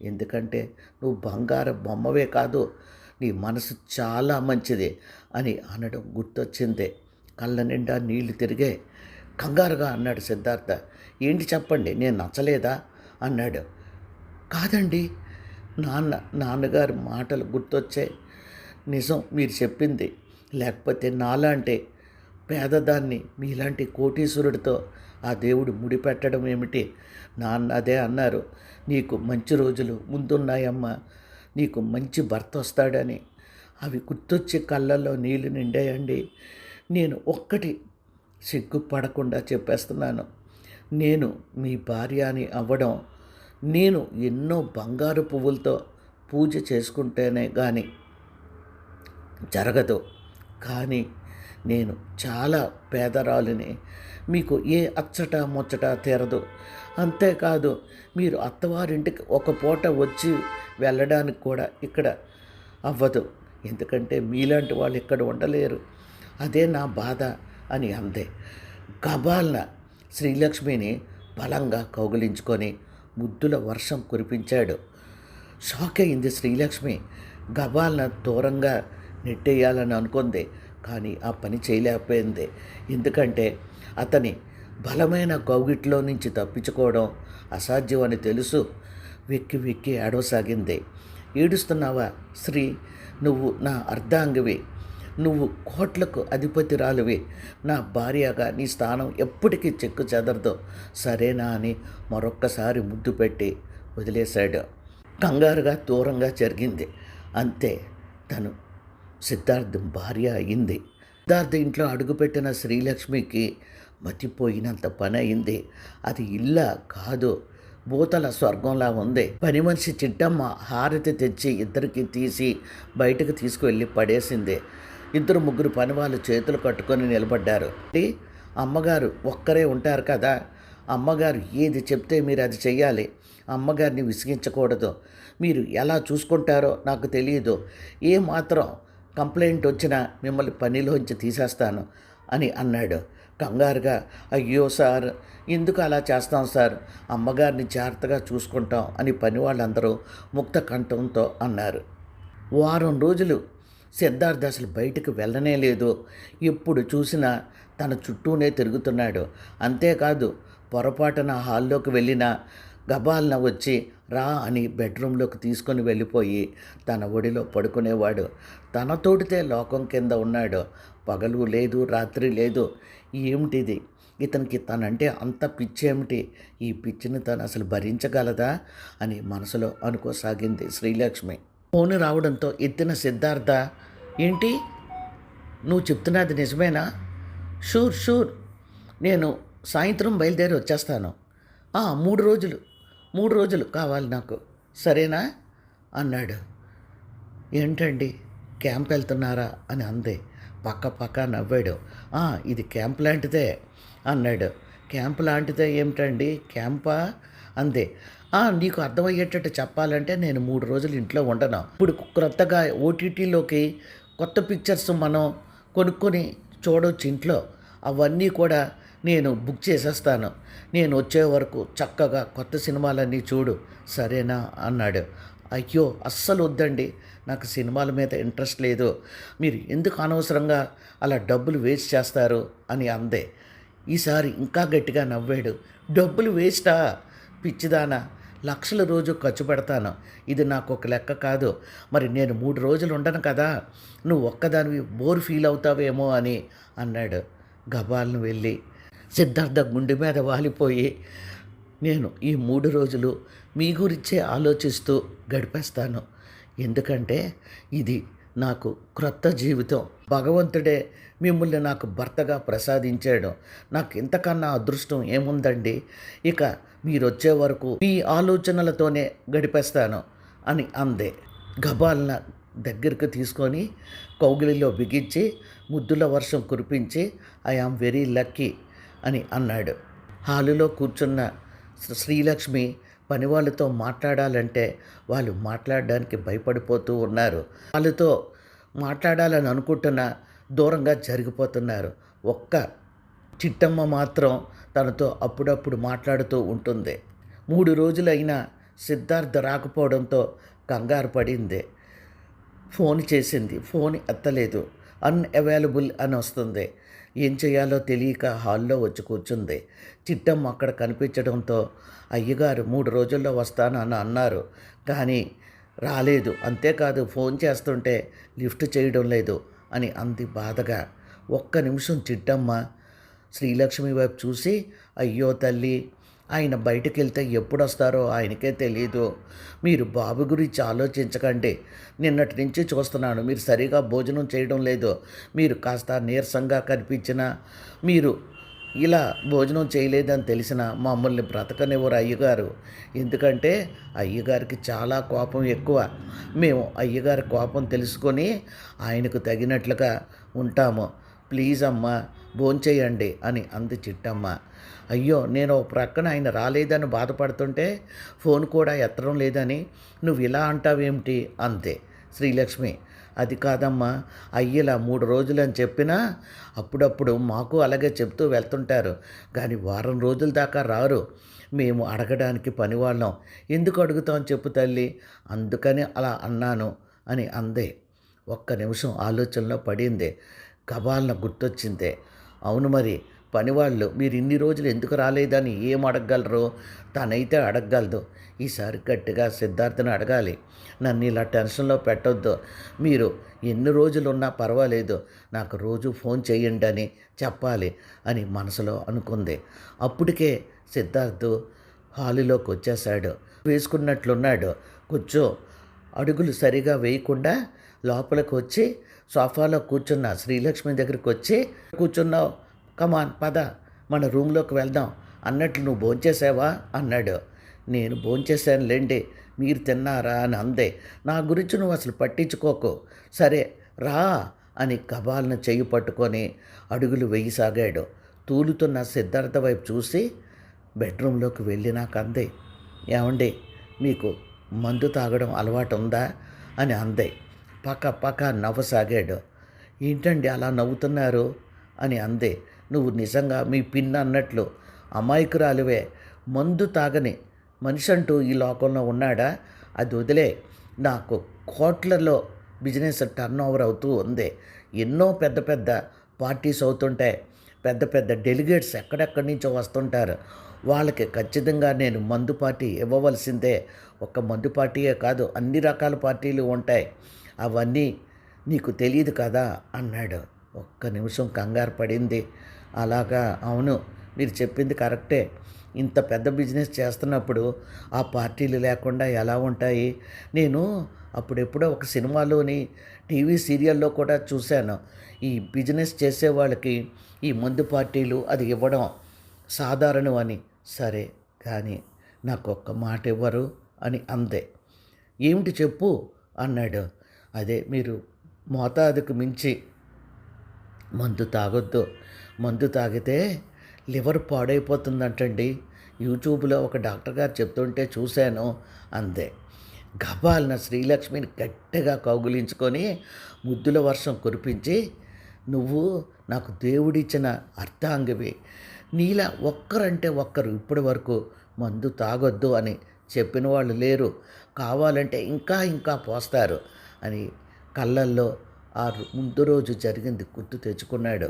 ఎందుకంటే నువ్వు బంగారు బొమ్మవే కాదు, నీ మనసు చాలా మంచిది అని అనడం గుర్తొచ్చింది. కళ్ళ నిండా నీళ్లు తిరిగాయి. కంగారుగా అన్నాడు సిద్ధార్థ. ఏంటి చెప్పండి, నేను నచ్చలేదా అన్నాడు. కాదండి, నాన్నగారి మాటలు గుర్తొచ్చాయి. నిజం మీరు చెప్పింది. లేకపోతే నాలాంటి పేదదాన్ని మీలాంటి కోటీశ్వరుడితో ఆ దేవుడు ముడిపెట్టడం ఏమిటి? నాన్న అదే అన్నారు, నీకు మంచి రోజులు ముందున్నాయమ్మా, నీకు మంచి భర్త వస్తాడని. అవి గుర్తొచ్చి కళ్ళల్లో నీళ్లు నిండాయండి. నేను ఒక్కటి సిగ్గుపడకుండా చెప్పేస్తున్నాను. నేను మీ భార్య అని అవ్వడం, నేను ఎన్నో బంగారు పువ్వులతో పూజ చేసుకుంటేనే కానీ జరగదు. కానీ నేను చాలా పేదరాలిని. మీకు ఏ అచ్చట ముచ్చట తీరదు. అంతేకాదు, మీరు అత్తవారింటికి ఒక పూట వచ్చి వెళ్ళడానికి కూడా ఇక్కడ అవ్వదు. ఎందుకంటే మీలాంటి వాళ్ళు ఇక్కడ ఉండలేరు. అదే నా బాధ అని అందే. గబాల్న శ్రీలక్ష్మిని బలంగా కౌగిలించుకొని ముద్దుల వర్షం కురిపించాడు. షాక్ అయింది శ్రీలక్ష్మి. గబాల్న దూరంగా నెట్టేయాలని అనుకుంది, కానీ ఆ పని చేయలేకపోయింది. ఎందుకంటే అతని బలమైన కౌగిట్లో నుంచి తప్పించుకోవడం అసాధ్యం అని తెలుసు. వెక్కి వెక్కి ఏడవసాగింది. ఏడుస్తున్నావా శ్రీ? నువ్వు నా అర్ధాంగివి. నువ్వు కోట్లకు అధిపతిరాలువి. నా భార్యగా నీ స్థానం ఎప్పటికీ చెక్కు చెదరదు, సరేనా అని మరొక్కసారి ముద్దు పెట్టి వదిలేశాడు. కంగారుగా దూరంగా జరిగింది. అంతే, తను సిద్ధార్థ్ భార్య అయింది. సిద్ధార్థ్ ఇంట్లో అడుగుపెట్టిన శ్రీలక్ష్మికి మతిపోయినంత పని అయింది. అది ఇల్లా కాదు, భూతల స్వర్గంలా ఉంది. పని మనిషి చిట్టమ్మ హారతి తెచ్చి ఇద్దరికి తీసి బయటకు తీసుకువెళ్ళి పడేసింది. 2-3 పనివాళ్ళు చేతులు కట్టుకొని నిలబడ్డారు. అమ్మగారు ఒక్కరే ఉంటారు కదా, అమ్మగారు ఏది చెప్తే మీరు అది చెయ్యాలి. అమ్మగారిని విసిగించకూడదు. మీరు ఎలా చూసుకుంటారో నాకు తెలియదు. ఏ మాత్రం కంప్లైంట్ వచ్చినా మిమ్మల్ని పనిలోంచి తీసేస్తాను అని అన్నాడు. కంగారుగా, అయ్యో సార్, ఎందుకు అలా చేస్తాం సార్, అమ్మగారిని జాగ్రత్తగా చూసుకుంటాం అని పని వాళ్ళందరూ ముక్త కంఠంతో అన్నారు. వారం రోజులు సిద్ధార్థ్ అసలు బయటకు వెళ్ళనే లేదు. ఎప్పుడు చూసినా తన చుట్టూనే తిరుగుతున్నాడు. అంతేకాదు, పొరపాటున హాల్లోకి వెళ్ళినా గబాల్న వచ్చి రా అని బెడ్రూమ్లోకి తీసుకొని వెళ్ళిపోయి తన ఒడిలో పడుకునేవాడు. తనతోటితే లోకం కింద ఉన్నాడు. పగలు లేదు, రాత్రి లేదు. ఏమిటిది? ఇతనికి తనంటే అంత పిచ్చేమిటి? ఈ పిచ్చిని తను అసలు భరించగలదా అని మనసులో అనుకోసాగింది శ్రీలక్ష్మి. ఫోన్ రావడంతో ఎత్తిన సిద్ధార్థ, ఏంటి నువ్వు చెప్తున్నది నిజమేనా? షూర్ షూర్, నేను సాయంత్రం బయలుదేరి వచ్చేస్తాను. 3 రోజులు కావాలి నాకు, సరేనా అన్నాడు. ఏంటండి, క్యాంప్ వెళ్తున్నారా అని అంది. పక్క నవ్వాడు. ఇది క్యాంప్ లాంటిదే అన్నాడు. క్యాంప్ లాంటిదే ఏమిటండి, క్యాంపా అంది. నీకు అర్థమయ్యేటట్టు చెప్పాలంటే నేను 3 రోజులు ఇంట్లో ఉండను. ఇప్పుడు క్రొత్తగా ఓటీటీలోకి కొత్త పిక్చర్స్ మనం కొనుక్కొని చూడవచ్చు ఇంట్లో. అవన్నీ కూడా నేను బుక్ చేసేస్తాను. నేను వచ్చే వరకు చక్కగా కొత్త సినిమాలన్నీ చూడు, సరేనా అన్నాడు. అయ్యో అస్సలు వద్దండి, నాకు సినిమాల మీద ఇంట్రెస్ట్ లేదు. మీరు ఎందుకు అనవసరంగా అలా డబ్బులు వేస్ట్ చేస్తారు అని అందే. ఈసారి ఇంకా గట్టిగా నవ్వాడు. డబ్బులు వేస్టా పిచ్చిదానా, లక్షల రోజు ఖర్చు పెడతాను. ఇది నాకు ఒక లెక్క కాదు. మరి నేను 3 రోజులు ఉండను కదా, నువ్వు ఒక్కదానివి బోర్ ఫీల్ అవుతావేమో అని అన్నాడు. గబాల్ను వెళ్ళి సిద్ధార్థ గుండె మీద వాలిపోయి, నేను ఈ 3 రోజులు మీ గురించే ఆలోచిస్తూ గడిపేస్తాను. ఎందుకంటే ఇది నాకు క్రొత్త జీవితం. భగవంతుడే మిమ్మల్ని నాకు భర్తగా ప్రసాదించాడు. నాకు ఇంతకన్నా అదృష్టం ఏముందండి. ఇక మీరొచ్చే వరకు మీ ఆలోచనలతోనే గడిపేస్తాను అని అందే. గబాల్న దగ్గరికి తీసుకొని కౌగిలిలో బిగించి ముద్దుల వర్షం కురిపించి ఐ యామ్ వెరీ లక్కీ అని అన్నాడు. హాలులో కూర్చున్న శ్రీలక్ష్మి పనివాళ్ళతో మాట్లాడాలంటే వాళ్ళు మాట్లాడడానికి భయపడిపోతూ ఉన్నారు. వాళ్ళతో మాట్లాడాలని అనుకుంటున్నా దూరంగా జరిగిపోతున్నారు. ఒక్క చిట్టమ్మ మాత్రం తనతో అప్పుడప్పుడు మాట్లాడుతూ ఉంటుంది. 3 రోజులైనా సిద్ధార్థ రాకపోవడంతో కంగారు పడింది. ఫోన్ చేసింది, ఫోన్ ఎత్తలేదు. అన్‌అవైలబుల్ అని వస్తుంది. ఏం చేయాలో తెలియక హాల్లో వచ్చి కూర్చుంది. చిట్టమ్మ అక్కడ కనిపించడంతో అయ్యగారు 3 రోజుల్లో వస్తాను అని అన్నారు, కానీ రాలేదు. అంతేకాదు ఫోన్ చేస్తుంటే లిఫ్ట్ చేయడం లేదు అని అంది బాధగా. ఒక్క నిమిషం చిట్టమ్మ శ్రీలక్ష్మి వైపు చూసి, అయ్యో తల్లి, ఆయన బయటికి వెళ్తే ఎప్పుడొస్తారో ఆయనకే తెలీదు. మీరు బాబు గురించి ఆలోచించకండి. నిన్నటి నుంచి చూస్తున్నాను మీరు సరిగా భోజనం చేయడం లేదు. మీరు కాస్త నీరసంగా కనిపించినా, మీరు ఇలా భోజనం చేయలేదని తెలిసిన మమ్మల్ని బ్రతకనివ్వరు అయ్యగారు. ఎందుకంటే అయ్యగారికి చాలా కోపం ఎక్కువ. మేము అయ్యగారి కోపం తెలుసుకొని ఆయనకు తగినట్లుగా ఉంటాము. ప్లీజ్ అమ్మ భోంచేయండి అని అంది చిట్టమ్మ. అయ్యో, నేను ఒక ప్రక్కన ఆయన రాలేదని బాధపడుతుంటే ఫోన్ కూడా ఎత్తడం లేదని నువ్వు ఇలా అంటావేమిటి అంతే శ్రీలక్ష్మి. అది కాదమ్మా, అయ్యేలా 3 రోజులు అని చెప్పినా అప్పుడప్పుడు మాకు అలాగే చెప్తూ వెళ్తుంటారు, కానీ వారం రోజుల దాకా రారు. మేము అడగడానికి పనివాళ్ళం, ఎందుకు అడుగుతాం చెప్పు తల్లి, అందుకని అలా అన్నాను అని అందే. ఒక్క నిమిషం ఆలోచనలో పడింది. గబాల్న గుర్తొచ్చిందే. అవును మరి, పనివాళ్ళు మీరు ఇన్ని రోజులు ఎందుకు రాలేదని ఏం అడగగలరు? తనైతే అడగగలదు. ఈసారి గట్టిగా సిద్ధార్థని అడగాలి. నన్ను ఇలా టెన్షన్లో పెట్టొద్దు. మీరు ఎన్ని రోజులు ఉన్నా పర్వాలేదు, నాకు రోజు ఫోన్ చేయండి అని చెప్పాలి అని మనసులో అనుకుంది. అప్పటికే సిద్ధార్థ్ హాలులోకి వచ్చేశాడు. వేసుకున్నట్లున్నాడు. కూర్చో అడుగులు సరిగా వేయకుండా లోపలికి వచ్చి సోఫాలో కూర్చున్న శ్రీలక్ష్మి దగ్గరికి వచ్చి, కూర్చున్నావు, కమాన్ పద మన రూమ్లోకి వెళ్దాం అన్నట్లు నువ్వు భోంచేసావా అన్నాడు. నేను భోంచేశానులేండి, మీరు తిన్నారా అని అందే. నా గురించి నువ్వు అసలు పట్టించుకోకు, సరే రా అని కబాల్ను చెయ్యి పట్టుకొని అడుగులు వేయసాగాడు. తూలుతున్న సిద్ధార్థ వైపు చూసి బెడ్రూమ్లోకి వెళ్ళి నాకు అందే, ఏమండి మీకు మందు తాగడం అలవాటు ఉందా అని అందే. పక్క పక్క నవ్వసాగాడు. ఏంటండి అలా నవ్వుతున్నారు అని అందే. నువ్వు నిజంగా మీ పిన్ అన్నట్లు అమాయకురాలివే. మందు తాగని మనిషి అంటూ ఈ లోకంలో ఉన్నాడా? అది వదిలే, నాకు కోట్లలో బిజినెస్ టర్న్ ఓవర్ అవుతూ ఉంది. ఎన్నో పెద్ద పెద్ద పార్టీస్ అవుతుంటాయి, పెద్ద పెద్ద డెలిగేట్స్ ఎక్కడెక్కడి నుంచో వస్తుంటారు. వాళ్ళకి ఖచ్చితంగా నేను మందు పార్టీ ఇవ్వవలసిందే. ఒక మందు పార్టీయే కాదు, అన్ని రకాల పార్టీలు ఉంటాయి. అవన్నీ నీకు తెలియదు కదా అన్నాడు. ఒక్క నిమిషం కంగారు పడింది. అలాగా, అవును మీరు చెప్పింది కరెక్టే. ఇంత పెద్ద బిజినెస్ చేస్తున్నప్పుడు ఆ పార్టీలు లేకుండా ఎలా ఉంటాయి? నేను అప్పుడెప్పుడో ఒక సినిమాలోని టీవీ సీరియల్లో కూడా చూశాను. ఈ బిజినెస్ చేసే వాళ్ళకి ఈ మందు పార్టీలు అది ఇవ్వడం సాధారణం అని. సరే కానీ నాకు ఒక్క మాట ఇవ్వరు అని అందే. ఏమిటి చెప్పు అన్నాడు. అదే, మీరు మోతాదుకు మించి మందు తాగొద్దు. మందు తాగితే లివర్ పాడైపోతుందంటండి. యూట్యూబ్లో ఒక డాక్టర్ గారు చెప్తుంటే చూశాను అందే. గబాల్న శ్రీలక్ష్మిని గట్టిగా కౌగులించుకొని ముద్దుల వర్షం కురిపించి, నువ్వు నాకు దేవుడిచ్చిన అర్ధాంగివి. నీలా ఒక్కరంటే ఒక్కరు ఇప్పటి వరకు మందు తాగొద్దు అని చెప్పిన వాళ్ళు లేరు. కావాలంటే ఇంకా ఇంకా పోస్తారు అని కళ్ళల్లో ఆ ముందు రోజు జరిగింది గుర్తు తెచ్చుకున్నాడు.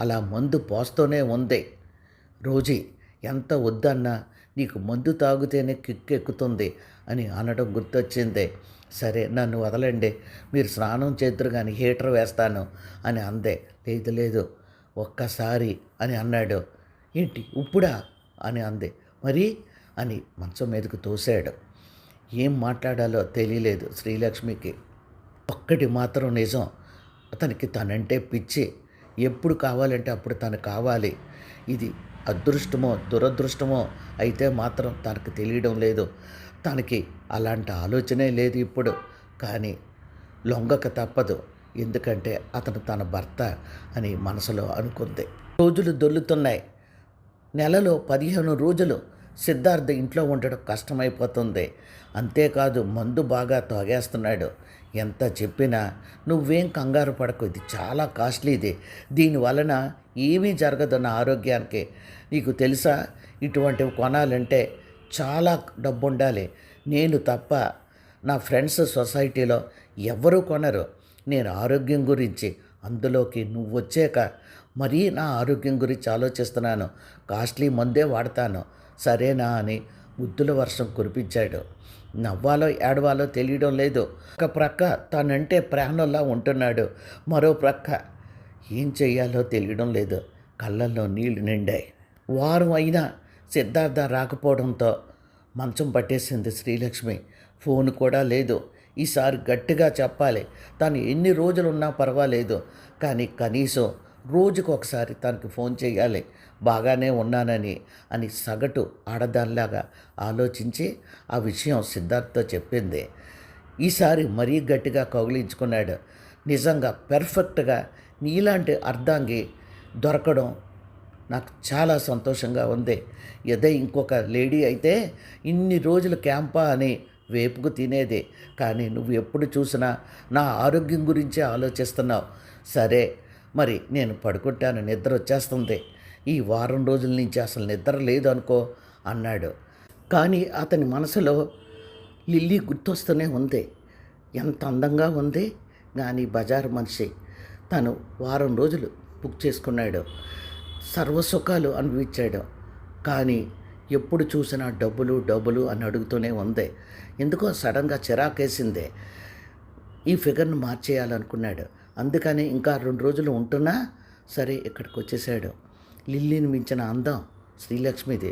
అలా మందు పోస్తూనే ఉంది. రోజీ, ఎంత వద్దన్నా నీకు మందు తాగితేనే కిక్కెక్కుతుంది అని అనడం గుర్తొచ్చింది. సరే నన్ను వదలండి, మీరు స్నానం చేద్దరు కానీ హీటర్ వేస్తాను అని అందే. లేదు లేదు, ఒక్కసారి అని అన్నాడు. ఏంటి ఇప్పుడా అని అంది. మరి అని మంచం మీదకు తోశాడు. ఏం మాట్లాడాలో తెలియలేదు శ్రీలక్ష్మికి. ఒక్కటి మాత్రం నిజం, అతనికి తనంటే పిచ్చి. ఎప్పుడు కావాలంటే అప్పుడు తను కావాలి. ఇది అదృష్టమో దురదృష్టమో అయితే మాత్రం తనకు తెలియడం లేదు. తనకి అలాంటి ఆలోచనే లేదు ఇప్పుడు. కానీ లొంగక తప్పదు, ఎందుకంటే అతను తన భర్త అని మనసులో అనుకుంది. రోజులు దొల్లుతున్నాయి. నెలలో 15 రోజులు సిద్ధార్థ ఇంట్లో ఉండడం కష్టమైపోతుంది. అంతేకాదు మందు బాగా తాగేస్తున్నాడు. ఎంత చెప్పినా నువ్వేం కంగారు పడకు, ఇది చాలా కాస్ట్లీది, దీనివలన ఏమీ జరగదు నా ఆరోగ్యానికి. నీకు తెలుసా, ఇటువంటివి కొనాలంటే చాలా డబ్బు ఉండాలి. నేను తప్ప నా ఫ్రెండ్స్ సొసైటీలో ఎవ్వరూ కొనరు. నేను ఆరోగ్యం గురించి, అందులోకి నువ్వు వచ్చాక మరీ నా ఆరోగ్యం గురించి ఆలోచిస్తున్నాను. కాస్ట్లీ మందే వాడతాను, సరేనా అని ముద్దుల వర్షం కురిపించాడు. నవ్వాలో ఏడవాలో తెలియడం లేదు. ఒక ప్రక్క తనంటే ప్రాణంలా ఉంటున్నాడు, మరో ప్రక్క ఏం చెయ్యాలో తెలియడం లేదు. కళ్ళల్లో నీళ్లు నిండాయి. వారం అయినా సిద్ధార్థ రాకపోవడంతో మంచం పట్టేసింది శ్రీలక్ష్మి. ఫోన్ కూడా లేదు. ఈసారి గట్టిగా చెప్పాలి. తను ఎన్ని రోజులు ఉన్నా పర్వాలేదు, కానీ కనీసం రోజుకు ఒకసారి తనకి ఫోన్ చేయాలి, బాగానే ఉన్నానని అని సగటు ఆడదానిలాగా ఆలోచించి ఆ విషయం సిద్ధార్థతో చెప్పింది. ఈసారి మరీ గట్టిగా కౌగిలించుకున్నాడు. నిజంగా పెర్ఫెక్ట్గా నీలాంటి అర్ధాంగి దొరకడం నాకు చాలా సంతోషంగా ఉంది. ఏదో ఇంకొక లేడీ అయితే ఇన్ని రోజులు క్యాంపా అని వేపుకు తినేది, కానీ నువ్వు ఎప్పుడు చూసినా నా ఆరోగ్యం గురించే ఆలోచిస్తున్నావు. సరే మరి నేను పడుకుంటాను, నిద్ర వచ్చేస్తుంది. ఈ వారం రోజుల నుంచి అసలు నిద్ర లేదు అనుకో అన్నాడు. కానీ అతని మనసులో లిల్లీ గుర్తొస్తూనే ఉంది. ఎంత అందంగా ఉంది, కానీ బజారు మనిషి. తను వారం రోజులు బుక్ చేసుకున్నాడు, సర్వసుఖాలు అనుభవించాడు. కానీ ఎప్పుడు చూసినా డబ్బులు డబ్బులు అని అడుగుతూనే ఉంది. ఎందుకో సడన్గా చిరాకేసిందే. ఈ ఫిగర్ను మార్చేయాలనుకున్నాడు. అందుకని ఇంకా 2 రోజులు ఉంటున్నా సరే ఇక్కడికి వచ్చేసాడు. లిల్లీని మించిన అందం శ్రీలక్ష్మిది,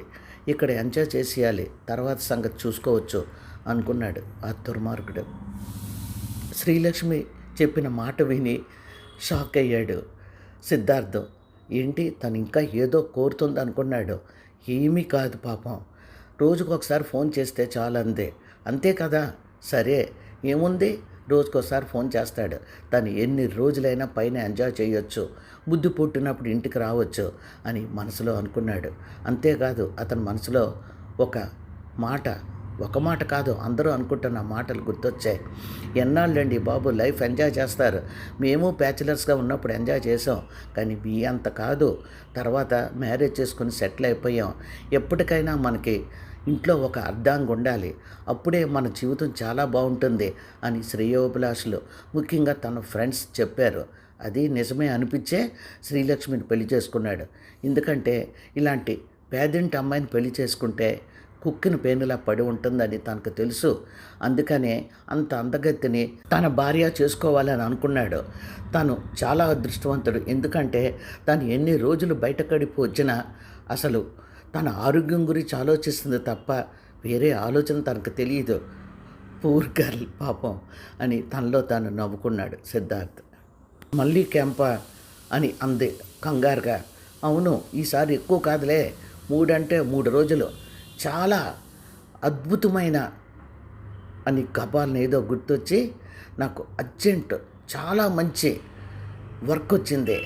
ఇక్కడ ఎంజాయ్ చేసేయాలి, తర్వాత సంగతి చూసుకోవచ్చు అనుకున్నాడు ఆ దుర్మార్గుడు. శ్రీలక్ష్మి చెప్పిన మాట విని షాక్ అయ్యాడు సిద్ధార్థం. ఏంటి తను ఇంకా ఏదో కోరుతుంది అనుకున్నాడు. ఏమీ కాదు పాపం, రోజుకు ఒకసారి ఫోన్ చేస్తే చాలందే, అంతే కదా. సరే ఏముంది, రోజుకోసారి ఫోన్ చేస్తాడు. తను ఎన్ని రోజులైనా పైన ఎంజాయ్ చేయొచ్చు, బుద్ధి పుట్టినప్పుడు ఇంటికి రావచ్చు అని మనసులో అనుకున్నాడు. అంతేకాదు అతని మనసులో ఒక మాట కాదు, అందరూ అనుకుంటున్న మాటలు గుర్తొచ్చాయి. ఎన్నాళ్ళండి బాబు లైఫ్ ఎంజాయ్ చేస్తారు, మేము బ్యాచిలర్స్గా ఉన్నప్పుడు ఎంజాయ్ చేసాం, కానీ మీ అంత కాదు. తర్వాత మ్యారేజ్ చేసుకుని సెటిల్ అయిపోయాం. ఎప్పటికైనా మనకి ఇంట్లో ఒక అర్ధాంగి ఉండాలి, అప్పుడే మన జీవితం చాలా బాగుంటుంది అని శ్రేయోభిలాషులు, ముఖ్యంగా తన ఫ్రెండ్స్ చెప్పారు. అది నిజమే అనిపించే శ్రీలక్ష్మిని పెళ్లి చేసుకున్నాడు. ఎందుకంటే ఇలాంటి పేదింటి అమ్మాయిని పెళ్లి చేసుకుంటే కుక్కిన పేనులా పడి ఉంటుందని తనకు తెలుసు. అందుకనే అంత అందగత్తిని తన భార్య చేసుకోవాలని అనుకున్నాడు. తను చాలా అదృష్టవంతుడు, ఎందుకంటే తను ఎన్ని రోజులు బయట గడిపి వచ్చినా అసలు తన ఆరోగ్యం గురించి ఆలోచిస్తుంది తప్ప వేరే ఆలోచన తనకు తెలియదు. పూర్ గర్ల్ పాపం అని తనలో తాను నవ్వుకున్నాడు సిద్ధార్థ్. మళ్ళీ క్యాంపా అని అంది కంగారుగా. అవును, ఈసారి ఎక్కువ కాదులే, 3 అంటే 3 రోజులు, చాలా అద్భుతమైన అని గబాల్ని ఏదో గుర్తొచ్చి, నాకు అర్జెంట్ చాలా మంచి వర్క్ వచ్చింది,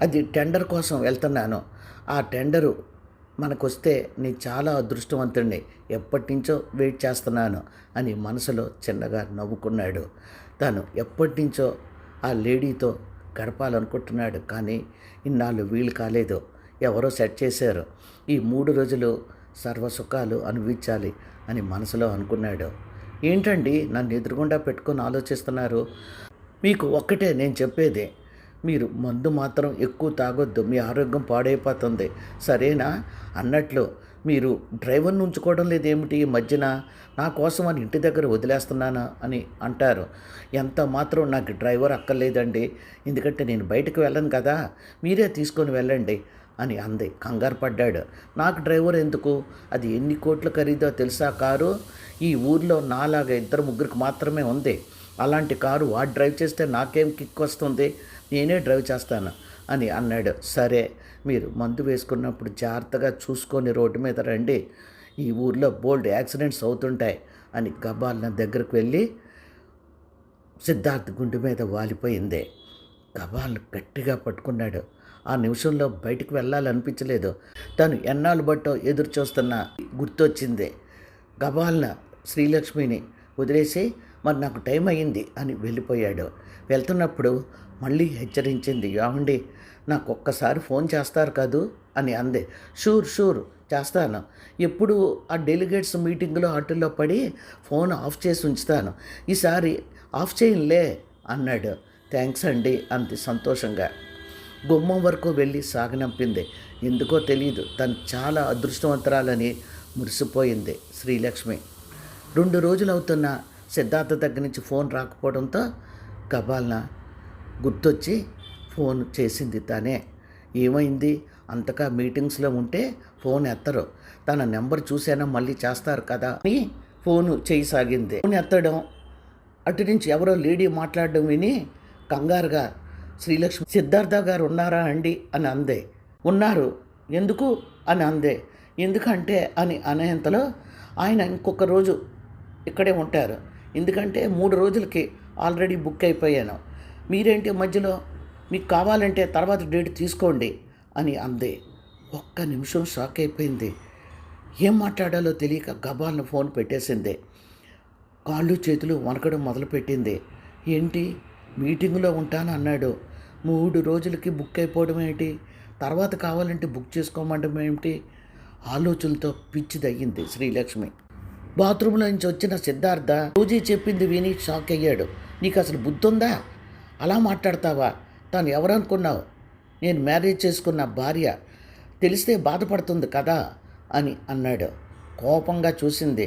అది టెండర్ కోసం వెళ్తున్నాను, ఆ టెండరు మనకొస్తే నేను చాలా అదృష్టవంతుడిని, ఎప్పటి నుంచో వెయిట్ చేస్తున్నాను అని మనసులో చిన్నగా నవ్వుకున్నాడు. తను ఎప్పటి నుంచో ఆ లేడీతో గడపాలనుకుంటున్నాడు, కానీ ఇన్నాళ్ళు వీలు కాలేదు. ఎవరో సెట్ చేశారు. ఈ 3 రోజులు సర్వసుఖాలు అనుభవించాలి అని మనసులో అనుకున్నాడు. ఏంటండి నన్ను ఎదురుగుండా పెట్టుకొని ఆలోచిస్తున్నారు? మీకు ఒక్కటే నేను చెప్పేది, మీరు మందు మాత్రం ఎక్కువ తాగొద్దు, మీ ఆరోగ్యం పాడైపోతుంది, సరేనా? అన్నట్లు మీరు డ్రైవర్ని ఉంచుకోవడం లేదేమిటి ఈ మధ్యన? నా కోసం అని ఇంటి దగ్గర వదిలేస్తున్నానా అని అంటారు. ఎంత మాత్రం నాకు డ్రైవర్ అక్కర్లేదండి, ఎందుకంటే నేను బయటకు వెళ్ళను కదా, మీరే తీసుకొని వెళ్ళండి అని అంది. కంగారు పడ్డాడు. నాకు డ్రైవర్ ఎందుకు? అది ఎన్ని కోట్ల ఖరీదో తెలుసా కారు? ఈ ఊర్లో నాలాగా ఇద్దరు ముగ్గురికి మాత్రమే ఉంది. అలాంటి కారు వాడు డ్రైవ్ చేస్తే నాకేం కిక్ వస్తుంది? నేనే డ్రైవ్ చేస్తాను అని అన్నాడు. సరే, మీరు మందు వేసుకున్నప్పుడు జాగ్రత్తగా చూసుకొని రోడ్డు మీద రండి. ఈ ఊర్లో బోల్డ్ యాక్సిడెంట్స్ అవుతుంటాయి అని గబాల్న దగ్గరకు వెళ్ళి సిద్ధార్థ్ గుండె మీద వాలిపోయింది. గబాల్ను గట్టిగా పట్టుకున్నాడు. ఆ నిమిషంలో బయటికి వెళ్ళాలనిపించలేదు. తను ఎన్నాళ్ళు బట్టో ఎదురు చూస్తున్న గుర్తొచ్చింది. గబాల్న శ్రీలక్ష్మిని వదిలేసి మరి నాకు టైం అయ్యింది అని వెళ్ళిపోయాడు. వెళ్తున్నప్పుడు మళ్ళీ హెచ్చరించింది. ఏమండి, నాకు ఒక్కసారి ఫోన్ చేస్తారు కదూ అని అంది. షూర్ షూర్ చేస్తాను. ఎప్పుడు ఆ డెలిగేట్స్ మీటింగ్లో వాటిల్లో పడి ఫోన్ ఆఫ్ చేసి ఉంచుతాను. ఈసారి ఆఫ్ చేయనులే అన్నాడు. థ్యాంక్స్ అండి అంది సంతోషంగా. గుమ్మం వరకు వెళ్ళి సాగనంపింది. ఎందుకో తెలియదు, తను చాలా అదృష్టవంతురాలని మురిసిపోయింది శ్రీలక్ష్మి. 2 రోజులు అవుతున్న సిద్ధార్థ దగ్గర నుంచి ఫోన్ రాకపోవడంతో గబాల్న గుర్తొచ్చి ఫోన్ చేసింది తనే. ఏమైంది? అంతగా మీటింగ్స్లో ఉంటే ఫోన్ ఎత్తరు. తన నెంబర్ చూసైనా మళ్ళీ చేస్తారు కదా అని ఫోను చేయసాగింది. ఫోన్ ఎత్తడం, అటు నుంచి ఎవరో లేడీ మాట్లాడడం విని కంగారుగా శ్రీలక్ష్మి, సిద్ధార్థ గారు ఉన్నారా అండి అని అందే. ఉన్నారు. ఎందుకు అని అందే. ఎందుకంటే అని అనేంతలో ఆయన ఇంకొక రోజు ఇక్కడే ఉంటారు. ఎందుకంటే 3 రోజులకి ఆల్రెడీ బుక్ అయిపోయాను. మీరేంటి మధ్యలో? మీకు కావాలంటే తర్వాత డేట్ తీసుకోండి అని అందే. ఒక్క నిమిషం షాక్ అయిపోయింది. ఏం మాట్లాడాలో తెలియక గబాల్న ఫోన్ పెట్టేసింది. కాళ్ళు చేతులు వణకడం మొదలుపెట్టింది. ఏంటి, మీటింగ్లో ఉంటాను అన్నాడు, 3 రోజులకి బుక్ అయిపోవడం ఏంటి? తర్వాత కావాలంటే బుక్ చేసుకోమండం ఏమిటి? ఆలోచనలతో పిచ్చి తగ్గింది శ్రీలక్ష్మి. బాత్రూంలో నుంచి వచ్చిన సిద్ధార్థ రోజీ చెప్పింది విని షాక్ అయ్యాడు. నీకు అసలు బుద్ధి ఉందా? అలా మాట్లాడతావా? తాను ఎవరనుకున్నావు? నేను మ్యారేజ్ చేసుకున్న భార్య, తెలిస్తే బాధపడుతుంది కదా అని అన్నాడు. కోపంగా చూసింది.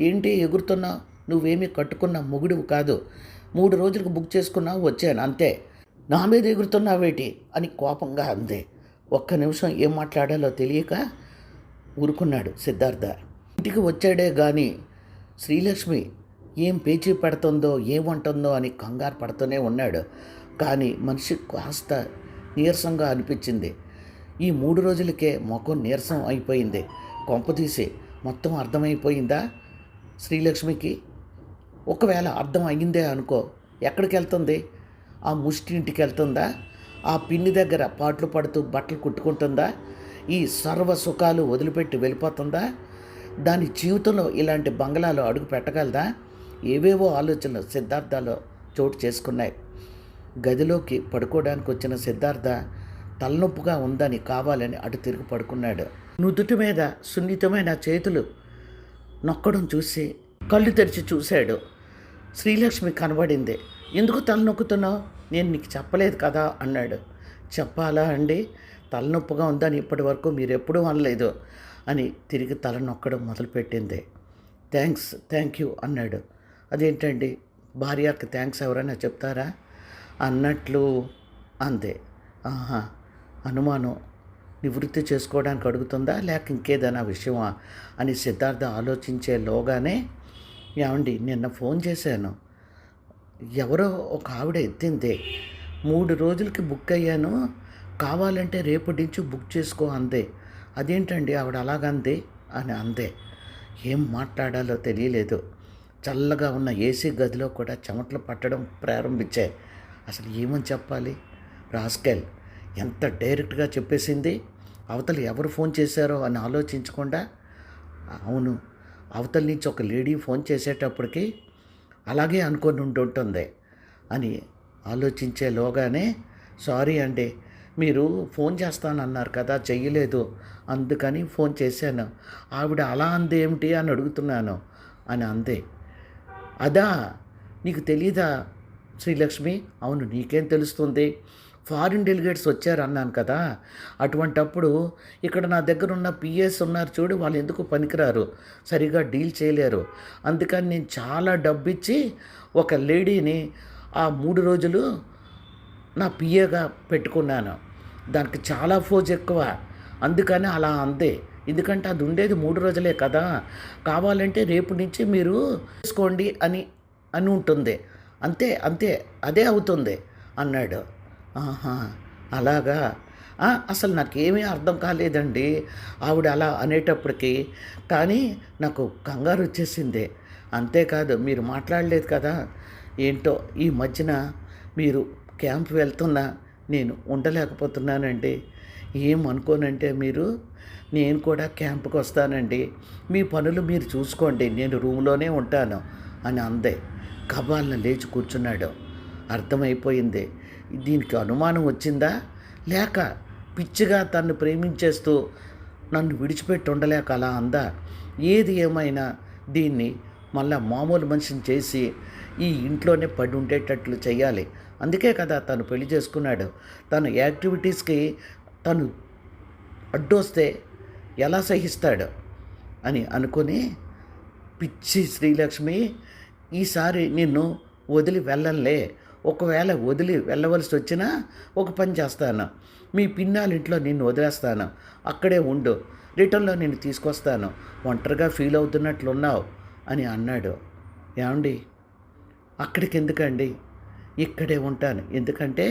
ఏంటి ఎగురుతున్నావు? నువ్వేమీ కట్టుకున్న మొగుడివి కాదు. 3 రోజులకు బుక్ చేసుకున్నావు, వచ్చాను అంతే. నా మీద ఎగురుతున్నావేటి అని కోపంగా అంది. ఒక్క నిమిషం ఏం మాట్లాడాలో తెలియక ఊరుకున్నాడు సిద్ధార్థ. ఇంటికి వచ్చాడే కానీ శ్రీలక్ష్మి ఏం పేచీ పెడుతుందో ఏమంటుందో అని కంగారు పడుతూనే ఉన్నాడు. కానీ మనిషి కాస్త నీరసంగా అనిపించింది. ఈ 3 రోజులకే ముఖం నీరసం అయిపోయింది. కొంపతీసి మొత్తం అర్థమైపోయిందా శ్రీలక్ష్మికి? ఒకవేళ అర్థం అయ్యిందే అనుకో, ఎక్కడికి వెళ్తుంది? ఆ ముష్టి ఇంటికి వెళ్తుందా? ఆ పిన్ని దగ్గర పాటలు పడుతూ బట్టలు కుట్టుకుంటుందా? ఈ సర్వ సుఖాలు వదిలిపెట్టి వెళ్ళిపోతుందా? దాని జీవితంలో ఇలాంటి బంగళాలో అడుగు పెట్టగలదా? ఏవేవో ఆలోచనలు సిద్ధార్థలో చోటు చేసుకున్నాయి. గదిలోకి పడుకోవడానికి వచ్చిన సిద్ధార్థ తలనొప్పుగా ఉందని కావాలని అటు తిరిగి పడుకున్నాడు. నుదుటి మీద సున్నితమైన చేతులు నొక్కడం చూసి కళ్ళు తెరిచి చూశాడు. శ్రీలక్ష్మి కనబడింది. ఎందుకు తలనొక్కుతున్నావు? నేను నీకు చెప్పలేదు కదా అన్నాడు. చెప్పాలా అండి? తలనొప్పిగా ఉందని ఇప్పటి వరకు మీరు ఎప్పుడూ అనలేదు అని తిరిగి తల నొక్కడం మొదలుపెట్టింది. థ్యాంక్ యూ అన్నాడు. అదేంటండి, భార్యకి థ్యాంక్స్ ఎవరైనా చెప్తారా అన్నట్లు అందే. ఆహా, అనుమానం నివృత్తి చేసుకోవడానికి అడుగుతుందా లేక ఇంకేదైనా విషయమా అని సిద్ధార్థ ఆలోచించేలోగానే, ఏమండి నిన్న ఫోన్ చేశాను, ఎవరో ఒక ఆవిడ ఎత్తిందే, 3 రోజులకి బుక్ అయ్యాను, కావాలంటే రేపటి నుంచి బుక్ చేసుకో అందే. అదేంటండి ఆవిడ అలాగంది అని అందే. ఏం మాట్లాడాలో తెలియలేదు. చల్లగా ఉన్న ఏసీ గదిలో కూడా చెమటలు పట్టడం ప్రారంభించాయి. అసలు ఏమని చెప్పాలి? రాస్కెల్ ఎంత డైరెక్ట్గా చెప్పేసింది. అవతల ఎవరు ఫోన్ చేశారో అని ఆలోచించకుండా, అవును, అవతల నుంచి ఒక లేడీ ఫోన్ చేసేటప్పటికి అలాగే అనుకొని ఉంటుంది అని ఆలోచించేలోగానే, సారీ అండి, మీరు ఫోన్ చేస్తానన్నారు కదా, చెయ్యలేదు, అందుకని ఫోన్ చేశాను. ఆవిడ అలా అంది ఏమిటి అని అడుగుతున్నాను అని అంది. అదా, నీకు తెలీదా శ్రీలక్ష్మి? అవును, నీకేం తెలుస్తుంది? ఫారిన్ డెలిగేట్స్ వచ్చారు అన్నాను కదా, అటువంటప్పుడు ఇక్కడ నా దగ్గర ఉన్న పిఎస్ ఉన్నారు చూడు, వాళ్ళు ఎందుకు పనికిరారు, సరిగా డీల్ చేయలేరు. అందుకని నేను చాలా డబ్బు ఇచ్చి ఒక లేడీని ఆ 3 రోజులు నా పిఏగా పెట్టుకున్నాను. దానికి చాలా ఫోజ్ ఎక్కువ. అందుకని అలా అందే. ఎందుకంటే అది ఉండేది 3 రోజులే కదా! కావాలంటే రేపు నుంచి మీరు చేసుకోండి అని ఉంటుంది. అంతే, అంతే. అదే అవుతుంది అన్నాడు. ఆహా! అలాగా? అసలు నాకేమీ అర్థం కాలేదండి. ఆవిడ అలా అనేటప్పటికి. కానీ నాకు కంగారొచ్చేసింది. అంతేకాదు మీరు మాట్లాడలేదు కదా! ఏంటో ఈ మధ్యన మీరు క్యాంప్ వెళ్తున్నా నేను ఉండలేకపోతున్నానండి. ఏమనుకోనంటే మీరు, నేను కూడా క్యాంప్‌కొస్తానండి. మీ పనులు మీరు చూసుకోండి. నేను రూమ్‌లోనే ఉంటాను అని అంది. గబాల్న లేచి కూర్చున్నాడు. అర్థమైపోయింది. దీనికి అనుమానం వచ్చిందా? లేక పిచ్చిగా తన్ను ప్రేమించేస్తూ నన్ను విడిచిపెట్టి ఉండలేక అలా అందా? ఏది ఏమైనా దీన్ని మళ్ళా మామూలు మనిషిని చేసి ఈ ఇంట్లోనే పడి ఉండేటట్లు చేయాలి. అందుకే కదా తను పెళ్లి చేసుకున్నాడు. తన యాక్టివిటీస్‌కి తను అడ్డొస్తే ఎలా సహిస్తాడు అని అనుకుని, పిచ్చి శ్రీలక్ష్మి, ఈసారి నిన్ను వదిలి వెళ్ళనులే. ఒకవేళ వదిలి వెళ్ళవలసి వచ్చినా ఒక పని చేస్తాను. మీ పిన్నాలింట్లో నిన్ను వదిలేస్తాను. అక్కడే ఉండు. రిటర్న్‌లో నిన్ను తీసుకొస్తాను. ఒంటరిగా ఫీల్ అవుతున్నట్లున్నావు అని అన్నాడు. ఏవండీ, అక్కడికెందుకండి? ఇక్కడే ఉంటాను. ఎందుకంటే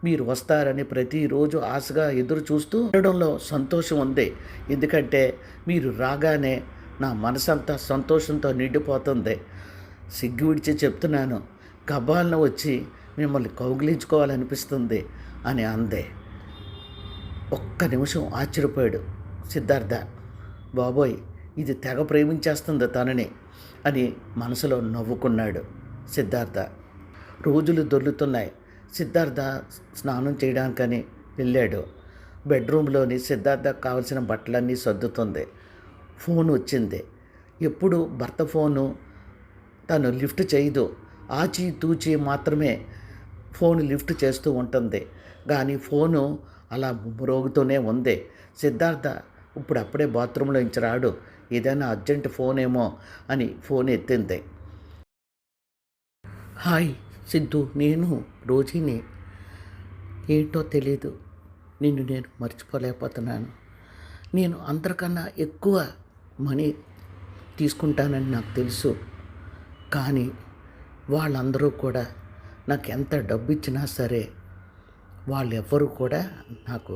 మీరు వస్తారని ప్రతిరోజు ఆశగా ఎదురు చూస్తూ ఉండడంలో సంతోషం ఉంది. ఎందుకంటే మీరు రాగానే నా మనసంతా సంతోషంతో నిండిపోతుంది. సిగ్గు విడిచి చెప్తున్నాను. గబాల్న వచ్చి మిమ్మల్ని కౌగిలించుకోవాలనిపిస్తుంది అని అంది. ఒక్క నిమిషం ఆశ్చర్యపోయాడు సిద్ధార్థ. బాబోయ్, ఇది తెగ ప్రేమించేస్తుంది తనని అని మనసులో నవ్వుకున్నాడు సిద్ధార్థ. రోజులు దొర్లుతున్నాయి. సిద్ధార్థ స్నానం చేయడానికని వెళ్ళాడు. బెడ్రూమ్లోని సిద్ధార్థకు కావలసిన బట్టలన్నీ సర్దుతుంది. ఫోన్ వచ్చింది. ఎప్పుడు భర్త ఫోను తను లిఫ్ట్ చేయదు. ఆచి తూచి మాత్రమే ఫోన్ లిఫ్ట్ చేస్తూ ఉంటుంది. కానీ ఫోను అలా మ్రోగుతూనే ఉంది. సిద్ధార్థ అప్పుడే బాత్రూంలో నుంచి రాడు. ఏదైనా అర్జెంట్ ఫోన్ ఏమో అని ఫోన్ ఎత్తింది. హాయ్ సిద్ధు, నేను రోజీని. ఏంటో తెలీదు, నిన్ను నేను మర్చిపోలేకపోతున్నాను. నేను అందరికన్నా ఎక్కువ మనీ తీసుకుంటానని నాకు తెలుసు. కానీ వాళ్ళందరూ కూడా నాకు ఎంత డబ్బు ఇచ్చినా సరే వాళ్ళెవ్వరూ కూడా నాకు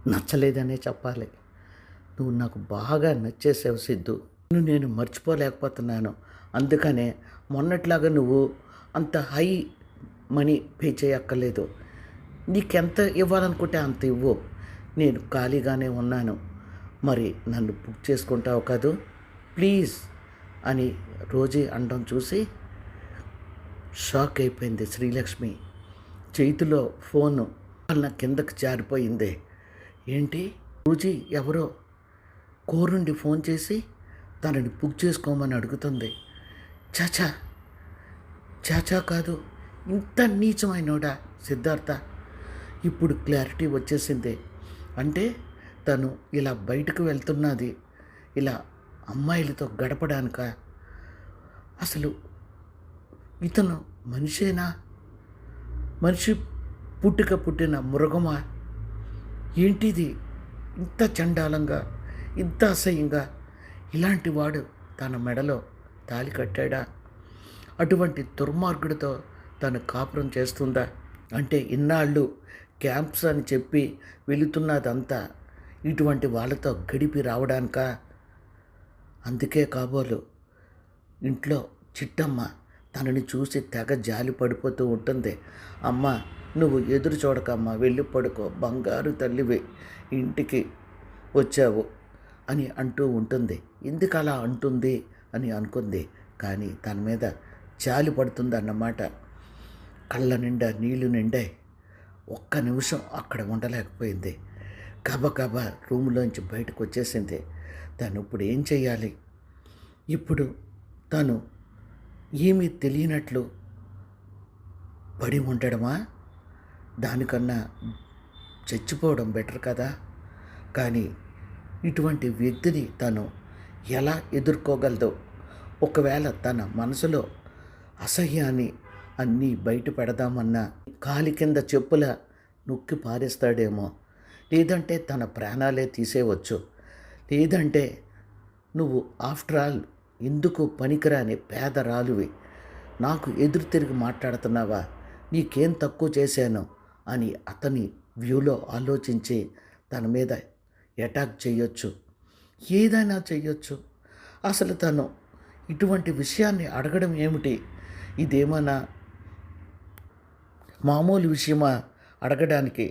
నచ్చలేదనే చెప్పాలి. నువ్వు నాకు బాగా నచ్చేసావు సిద్ధు. నేను మర్చిపోలేకపోతున్నాను. అందుకనే మొన్నట్లాగా నువ్వు అంత హై మనీ పే చేయక్కర్లేదు. నీకెంత ఇవ్వాలనుకుంటే అంత ఇవ్వు. నేను ఖాళీగానే ఉన్నాను. మరి నన్ను బుక్ చేసుకుంటావు కదూ ప్లీజ్ అని రోజీ అనడం చూసి షాక్ అయిపోయింది శ్రీలక్ష్మి. చేతిలో ఫోను వాళ్ళ కిందకి జారిపోయింది. ఏంటి, రోజీ ఎవరో కోరుండి ఫోన్ చేసి తనని బుక్ చేసుకోమని అడుగుతుంది. చాచా చాచా కాదు, ఇంత నీచమైనోడా సిద్ధార్థ. ఇప్పుడు క్లారిటీ వచ్చేసింది. అంటే తను ఇలా బయటకు వెళ్తున్నది ఇలా అమ్మాయిలతో గడపడానిక? అసలు ఇతను మనిషేనా? మనిషి పుట్టిన మృగమా? ఏంటిది ఇంత చండాలంగా, ఇంత అసహ్యంగా ఇలాంటి వాడు తన మెడలో తాళి కట్టాడా? అటువంటి దుర్మార్గుడితో తను కాపురం చేస్తుందా? అంటే ఇన్నాళ్ళు క్యాంప్స్ అని చెప్పి వెళుతున్నదంతా ఇటువంటి వాళ్ళతో గడిపి రావడానికా? అందుకే కాబోలు ఇంట్లో చిట్టమ్మ తనని చూసి తెగ జాలి పడిపోతూ ఉంటుంది. అమ్మ, నువ్వు ఎదురు చూడకమ్మా, వెళ్ళి పడుకో, బంగారు తల్లివి, ఇంటికి వచ్చావు అని అంటూ ఉంటుంది. ఎందుకు అలా అంటుంది అని అనుకుంది. కానీ తన మీద జాలి పడుతుంది అన్నమాట. కళ్ళ నిండా నీళ్లు నిండాయి. ఒక్క నిమిషం అక్కడ ఉండలేకపోయింది. గబగబా రూములోంచి బయటకు వచ్చేసింది. తను ఇప్పుడు ఏం చేయాలి? ఇప్పుడు తను ఏమీ తెలియనట్లు పడి ఉండడమా? దానికన్నా చచ్చిపోవడం బెటర్ కదా. కానీ ఇటువంటి వ్యక్తిని తను ఎలా ఎదుర్కోగలదో, ఒకవేళ తన మనసులో అసహ్యాన్ని అన్నీ బయట పెడదామన్నా కాలి కింద చెప్పుల నొక్కి పారేస్తాడేమో. లేదంటే తన ప్రాణాలే తీసేయవచ్చు. లేదంటే నువ్వు ఆఫ్టర్ ఆల్ ఎందుకు పనికిరాని పేదరాలువి, నాకు ఎదురు తిరిగి మాట్లాడుతున్నావా, నీకేం తక్కువ చేశాను అని అతని వ్యూలో ఆలోచించి తన మీద అటాక్ చేయొచ్చు, ఏదైనా చెయ్యొచ్చు. అసలు తను ఇటువంటి విషయాన్ని అడగడం ఏమిటి? ఇదేమన్నా మామూలు విషయమా అడగడానికి?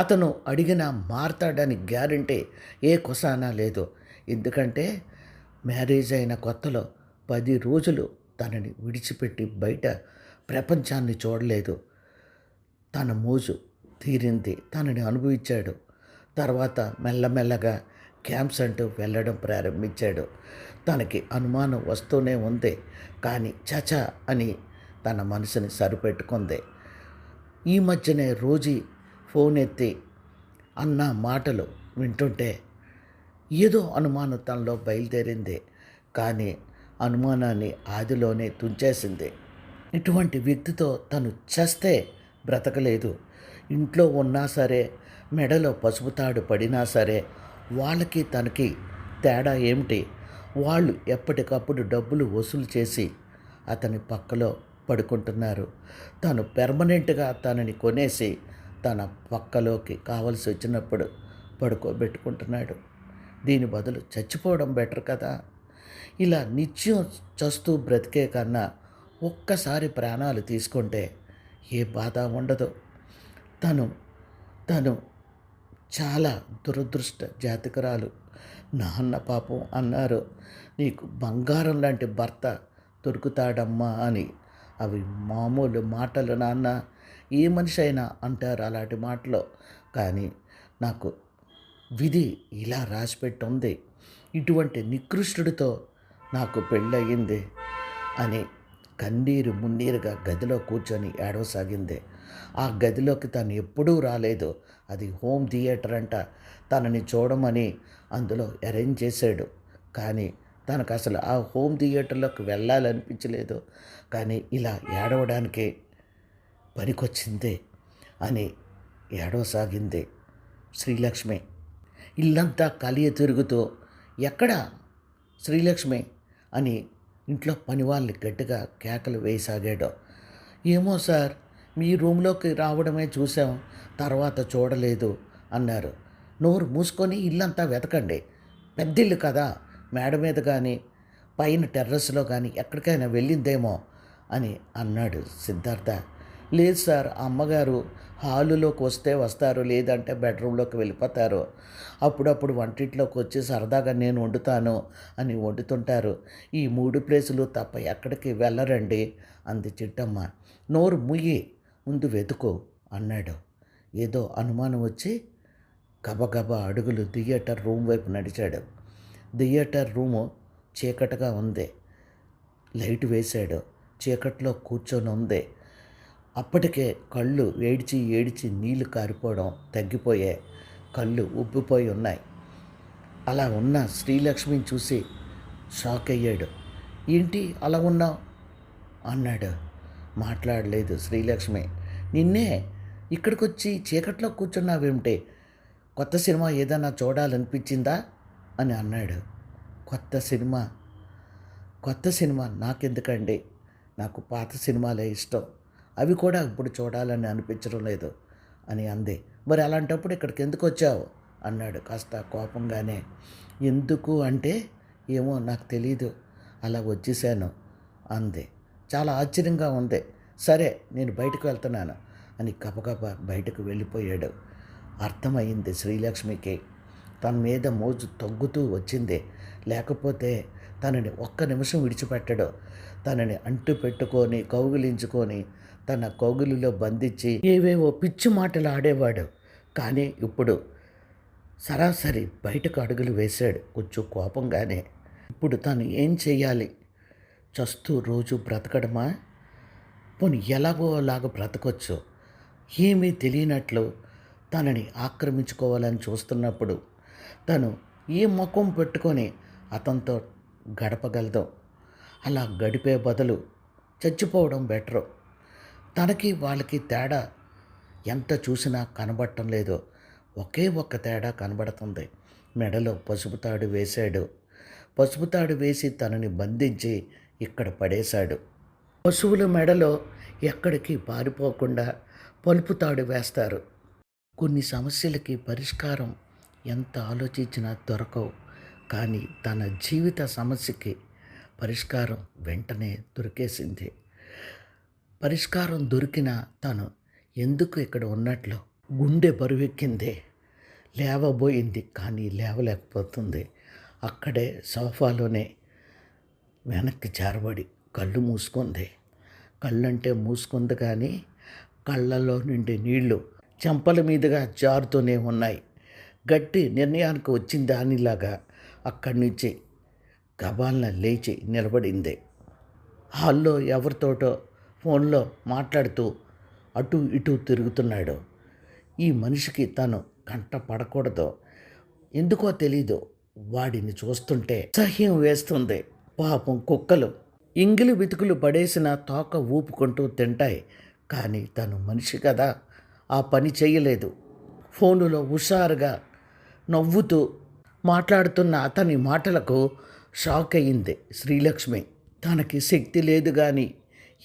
అతను అడిగినా మారతాడని గ్యారంటీ ఏ కొసానా లేదు. ఎందుకంటే మ్యారేజ్ అయిన కొత్తలో 10 రోజులు తనని విడిచిపెట్టి బయట ప్రపంచాన్ని చూడలేదు. తన మోజు తీరింది, తనని అనుభవించాడు. తర్వాత మెల్లమెల్లగా క్యాంప్స్ అంటూ వెళ్ళడం ప్రారంభించాడు. తనకి అనుమానం వస్తూనే ఉంది, కానీ చచా అని తన మనసుని సరిపెట్టుకుంది. ఈ మధ్యనే రోజీ ఫోన్ ఎత్తి అన్న మాటలు వింటుంటే ఏదో అనుమానం తనలో బయలుదేరింది, కానీ అనుమానాన్ని ఆదిలోనే తుంచేసింది. ఇటువంటి వ్యక్తితో తను చస్తే బ్రతకలేదు. ఇంట్లో ఉన్నా సరే, మెడలో పసుపు తాడు పడినా సరే, వాళ్ళకి తనకి తేడా ఏమిటి? వాళ్ళు ఎప్పటికప్పుడు డబ్బులు వసూలు చేసి అతని పక్కలో పడుకుంటున్నారు. తను పెర్మనెంట్గా తనని కొనేసి తన పక్కలోకి కావలసి వచ్చినప్పుడు పడుకోబెట్టుకుంటున్నాడు. దీని బదులు చచ్చిపోవడం బెటర్ కదా. ఇలా నిత్యం చస్తూ బ్రతికే కన్నా ఒక్కసారి ప్రాణాలు తీసుకుంటే ఏ బాధ ఉండదు. తను తను చాలా దురదృష్ట జాతకురాలు. నాన్న పాపం అన్నారు, నీకు బంగారం లాంటి భర్త దొరుకుతాడమ్మా అని. అవి మామూలు మాటలు నాన్న, ఏ మనిషి అయినా అంటారు అలాంటి మాటలు. కానీ నాకు విధి ఇలా రాసిపెట్టి ఉంది, ఇటువంటి నికృష్టుడితో నాకు పెళ్ళయింది అని కన్నీరు మున్నీరుగా గదిలో కూర్చొని ఏడవసాగింది. ఆ గదిలోకి తను ఎప్పుడూ రాలేదు. అది హోమ్ థియేటర్ అంట. తనని చూడమని అందులో అరేంజ్ చేశాడు. కానీ తనకు అసలు ఆ హోమ్ థియేటర్లోకి వెళ్ళాలనిపించలేదు. కానీ ఇలా ఏడవడానికి పనికొచ్చింది అని ఏడవసాగింది శ్రీలక్ష్మి. ఇల్లంతా కలియ తిరుగుతూ ఎక్కడ శ్రీలక్ష్మి అని ఇంట్లో పని వాళ్ళని గట్టిగా కేకలు వేయసాగాడు. ఏమో సార్, మీ రూమ్లోకి రావడమే చూసాం, తర్వాత చూడలేదు అన్నారు. నోరు మూసుకొని ఇల్లంతా వెతకండి, పెద్దిల్లు కదా, మేడ మీద కానీ పైన టెర్రస్లో కానీ ఎక్కడికైనా వెళ్ళిందేమో అని అన్నాడు సిద్ధార్థ. లేదు సార్, అమ్మగారు హాలులోకి వస్తే వస్తారు, లేదంటే బెడ్రూమ్లోకి వెళ్ళిపోతారు. అప్పుడప్పుడు వంటింట్లోకి వచ్చి సరదాగా నేను వండుతాను అని వండుతుంటారు. ఈ 3 ప్లేసులు తప్ప ఎక్కడికి వెళ్ళరండి అంది చిట్టమ్మ. నోరు ముయ్యి, ముందు వెతుకు అన్నాడు. ఏదో అనుమానం వచ్చి గబగబా అడుగులు థియేటర్ రూమ్ వైపు నడిచాడు. థియేటర్ రూము చీకటిగా ఉంది. లైట్ వేశాడు. చీకట్లో కూర్చొని ఉంది. అప్పటికే కళ్ళు ఏడ్చి ఏడ్చి నీళ్లు కారిపోవడం తగ్గిపోయాయి. కళ్ళు ఉబ్బిపోయి ఉన్నాయి. అలా ఉన్న శ్రీలక్ష్మిని చూసి షాక్ అయ్యాడు. ఏంటి అలా ఉన్నావు అన్నాడు. మాట్లాడలేదు శ్రీలక్ష్మి. నిన్నే ఇక్కడికి వచ్చి చీకట్లో కూర్చున్నావేమిటి? కొత్త సినిమా ఏదైనా చూడాలనిపించిందా అని అన్నాడు. కొత్త సినిమా కొత్త సినిమా నాకెందుకండి, నాకు పాత సినిమాలే ఇష్టం, అవి కూడా ఇప్పుడు చూడాలని అనిపించడం లేదు అని అంది. మరి అలాంటప్పుడు ఇక్కడికి ఎందుకు వచ్చావు అన్నాడు కాస్త కోపంగానే. ఎందుకు అంటే ఏమో నాకు తెలీదు, అలా వచ్చేసాను అంది. చాలా ఆశ్చర్యంగా ఉంది. సరే నేను బయటకు వెళ్తున్నాను అని గబగబా బయటకు వెళ్ళిపోయాడు. అర్థమైంది శ్రీలక్ష్మికి. తన మీద మోజు తగ్గుతూ వచ్చింది. లేకపోతే తనని ఒక్క నిమిషం విడిచిపెట్టడు. తనని అంటు పెట్టుకొని కౌగిలించుకొని తన కౌగిలిలో బంధించి ఏవేవో పిచ్చి మాటలు ఆడేవాడు. కానీ ఇప్పుడు సరాసరి బయటకు అడుగులు వేశాడు కొంచెం కోపంగానే. ఇప్పుడు తను ఏం చెయ్యాలి? చస్తూ రోజు బ్రతకడమా? పోనీ ఎలాగో అలాగ బ్రతకొచ్చు. ఏమీ తెలియనట్లు తనని ఆక్రమించుకోవాలని చూస్తున్నప్పుడు తను ఏ ముఖం పెట్టుకొని అతనితో గడపగలదు? అలా గడిపే బదులు చచ్చిపోవడం బెటరు. తనకి వాళ్ళకి తేడా ఎంత చూసినా కనబడటం లేదు. ఒకే ఒక్క తేడా కనబడుతుంది. మెడలో పసుపు తాడు వేశాడు. పసుపు తాడు వేసి తనని బంధించి ఇక్కడ పడేశాడు. పశువుల మెడలో ఎక్కడికి పారిపోకుండా పలుపు తాడు వేస్తారు. కొన్ని సమస్యలకి పరిష్కారం ఎంత ఆలోచించినా దొరకవు. కానీ తన జీవిత సమస్యకి పరిష్కారం వెంటనే దొరికేసింది. పరిష్కారం దొరికిన తను ఎందుకు ఇక్కడ ఉన్నట్లు గుండె బరువెక్కింది. లేవబోయింది కానీ లేవలేకపోతుంది. అక్కడే సోఫాలోనే వెనక్కి జారబడి కళ్ళు మూసుకుంది. కళ్ళంటే మూసుకుంది కానీ కళ్ళలో నుండి నీళ్లు చెంపల మీదుగా జారుతూనే ఉన్నాయి. గట్టి నిర్ణయానికి వచ్చిన దానిలాగా అక్కడి నుంచి గబాలన లేచి నిలబడింది. హాల్లో ఎవరితోటో ఫోన్లో మాట్లాడుతూ అటు ఇటు తిరుగుతున్నాడు. ఈ మనిషికి తను కంట పడకూడదు. ఎందుకో తెలీదు, వాడిని చూస్తుంటే అసహ్యం వేస్తుంది. పాపం కుక్కలు ఇంగిలి బితుకులు పడేసిన తోక ఊపుకుంటూ తింటాయి. కానీ తను మనిషి కదా, ఆ పని చేయలేదు. ఫోనులో హుషారుగా నవ్వుతూ మాట్లాడుతున్న అతని మాటలకు షాక్ అయ్యింది శ్రీలక్ష్మి. తనకి శక్తి లేదు కానీ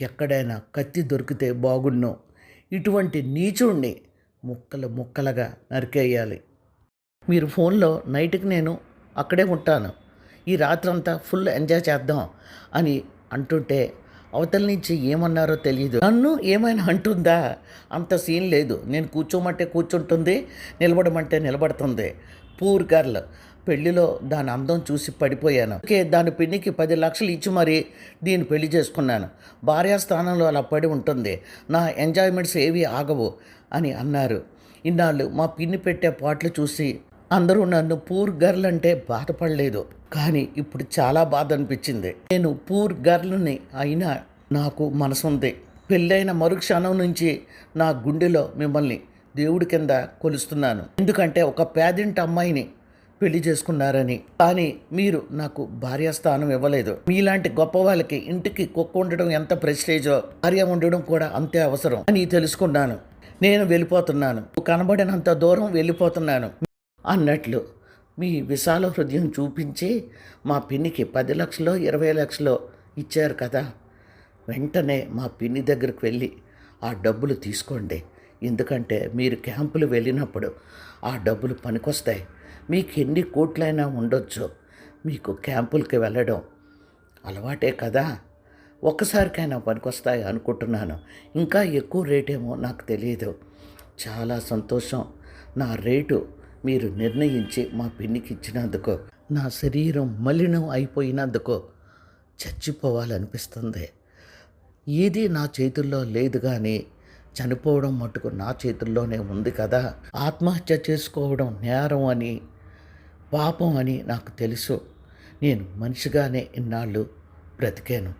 ఎక్కడైనా కత్తి దొరికితే బాగుండు. ఇటువంటి నీచుణ్ణి ముక్కలు ముక్కలుగా నరికేయాలి. మీరు ఫోన్లో నైట్కి నేను అక్కడే ఉంటాను, ఈ రాత్రంతా ఫుల్ ఎంజాయ్ చేద్దాం అని అంటుంటే అవతల నుంచి ఏమన్నారో తెలియదు. నన్ను ఏమైనా అంటుందా? అంత సీన్ లేదు. నేను కూర్చోమంటే కూర్చుంటుంది, నిలబడమంటే నిలబడుతుంది. Poor girl. పెళ్లిలో దాని అందం చూసి పడిపోయాను. ఓకే, దాని పిన్నికి 10 లక్షలు ఇచ్చి మరీ దీన్ని పెళ్లి చేసుకున్నాను. భార్యాస్థానంలో అలా పడి ఉంటుంది. నా ఎంజాయ్మెంట్స్ ఏవి ఆగవు అని అన్నారు. ఇన్నాళ్ళు మా పిన్ని పెట్టే పాటలు చూసి అందరూ నన్ను పూర్ గర్ల్ అంటే బాధపడలేదు. కానీ ఇప్పుడు చాలా బాధ అనిపించింది. నేను పూర్ గర్ల్ని అయినా నాకు మనసుంది. పెళ్ళైన మరుక్షణం నుంచి నా గుండెలో మిమ్మల్ని దేవుడి కింద కొలుస్తున్నాను. ఎందుకంటే ఒక పేదింటి అమ్మాయిని పెళ్లి చేసుకున్నారని. కానీ మీరు నాకు భార్యాస్థానం ఇవ్వలేదు. మీలాంటి గొప్ప వాళ్ళకి ఇంటికి కుక్క ఉండడం ఎంత ప్రెస్టేజో, భార్య ఉండడం కూడా అంతే అవసరం అని తెలుసుకున్నాను. నేను వెళ్ళిపోతున్నాను, కనబడినంత దూరం వెళ్ళిపోతున్నాను అన్నట్లు మీ విశాల హృదయం చూపించి మా పిన్నికి 10 లక్షలో 20 లక్షలో ఇచ్చారు కదా, వెంటనే మా పిన్ని దగ్గరికి వెళ్ళి ఆ డబ్బులు తీసుకోండి. ఎందుకంటే మీరు క్యాంపులు వెళ్ళినప్పుడు ఆ డబ్బులు పనికొస్తాయి. మీకు ఎన్ని కోట్లైనా ఉండొచ్చు, మీకు క్యాంపులకి వెళ్ళడం అలవాటే కదా, ఒక్కసారికైనా పనికొస్తాయి అనుకుంటున్నాను. ఇంకా ఎక్కువ రేటేమో నాకు తెలియదు. చాలా సంతోషం. నా రేటు మీరు నిర్ణయించి మా పిన్నికి ఇచ్చినందుకు నా శరీరం మలినం అయిపోయినందుకు చచ్చిపోవాలనిపిస్తుంది. ఏది నా చేతుల్లో లేదు కానీ చనిపోవడం మటుకు నా చేతుల్లోనే ఉంది కదా. ఆత్మహత్య చేసుకోవడం నేరం అని, పాపం అని నాకు తెలుసు. నేను మనిషిగానే ఇన్నాళ్ళు బ్రతికాను.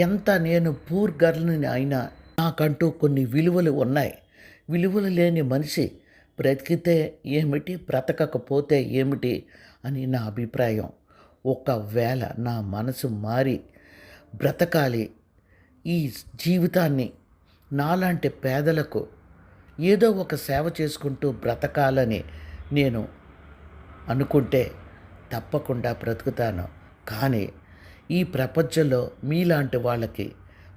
ఎంత నేను పూర్ గర్ల్ని అయినా నాకంటూ కొన్ని విలువలు ఉన్నాయి. విలువలు లేని మనిషి బ్రతికితే ఏమిటి, బ్రతకకపోతే ఏమిటి అని నా అభిప్రాయం. ఒకవేళ నా మనసు మారి బ్రతకాలి, ఈ జీవితాన్ని నాలాంటి పేదలకు ఏదో ఒక సేవ చేసుకుంటూ బ్రతకాలని నేను అనుకుంటే తప్పకుండా బ్రతుకుతాను. కానీ ఈ ప్రపంచంలో మీలాంటి వాళ్ళకి,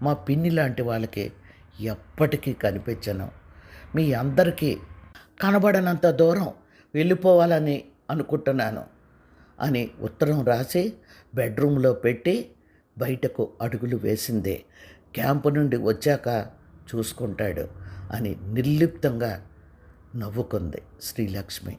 మా పిన్ని లాంటి వాళ్ళకి ఎప్పటికీ కనిపించను. మీ అందరికీ కనబడనంత దూరం వెళ్ళిపోవాలని అనుకుంటున్నాను అని ఉత్తరం రాసి బెడ్రూమ్లో పెట్టి బయటకు అడుగులు వేసింది. క్యాంపు నుండి వచ్చాక చూసుకుంటాడు అని నిర్లిప్తంగా నవ్వుకుంది శ్రీలక్ష్మి.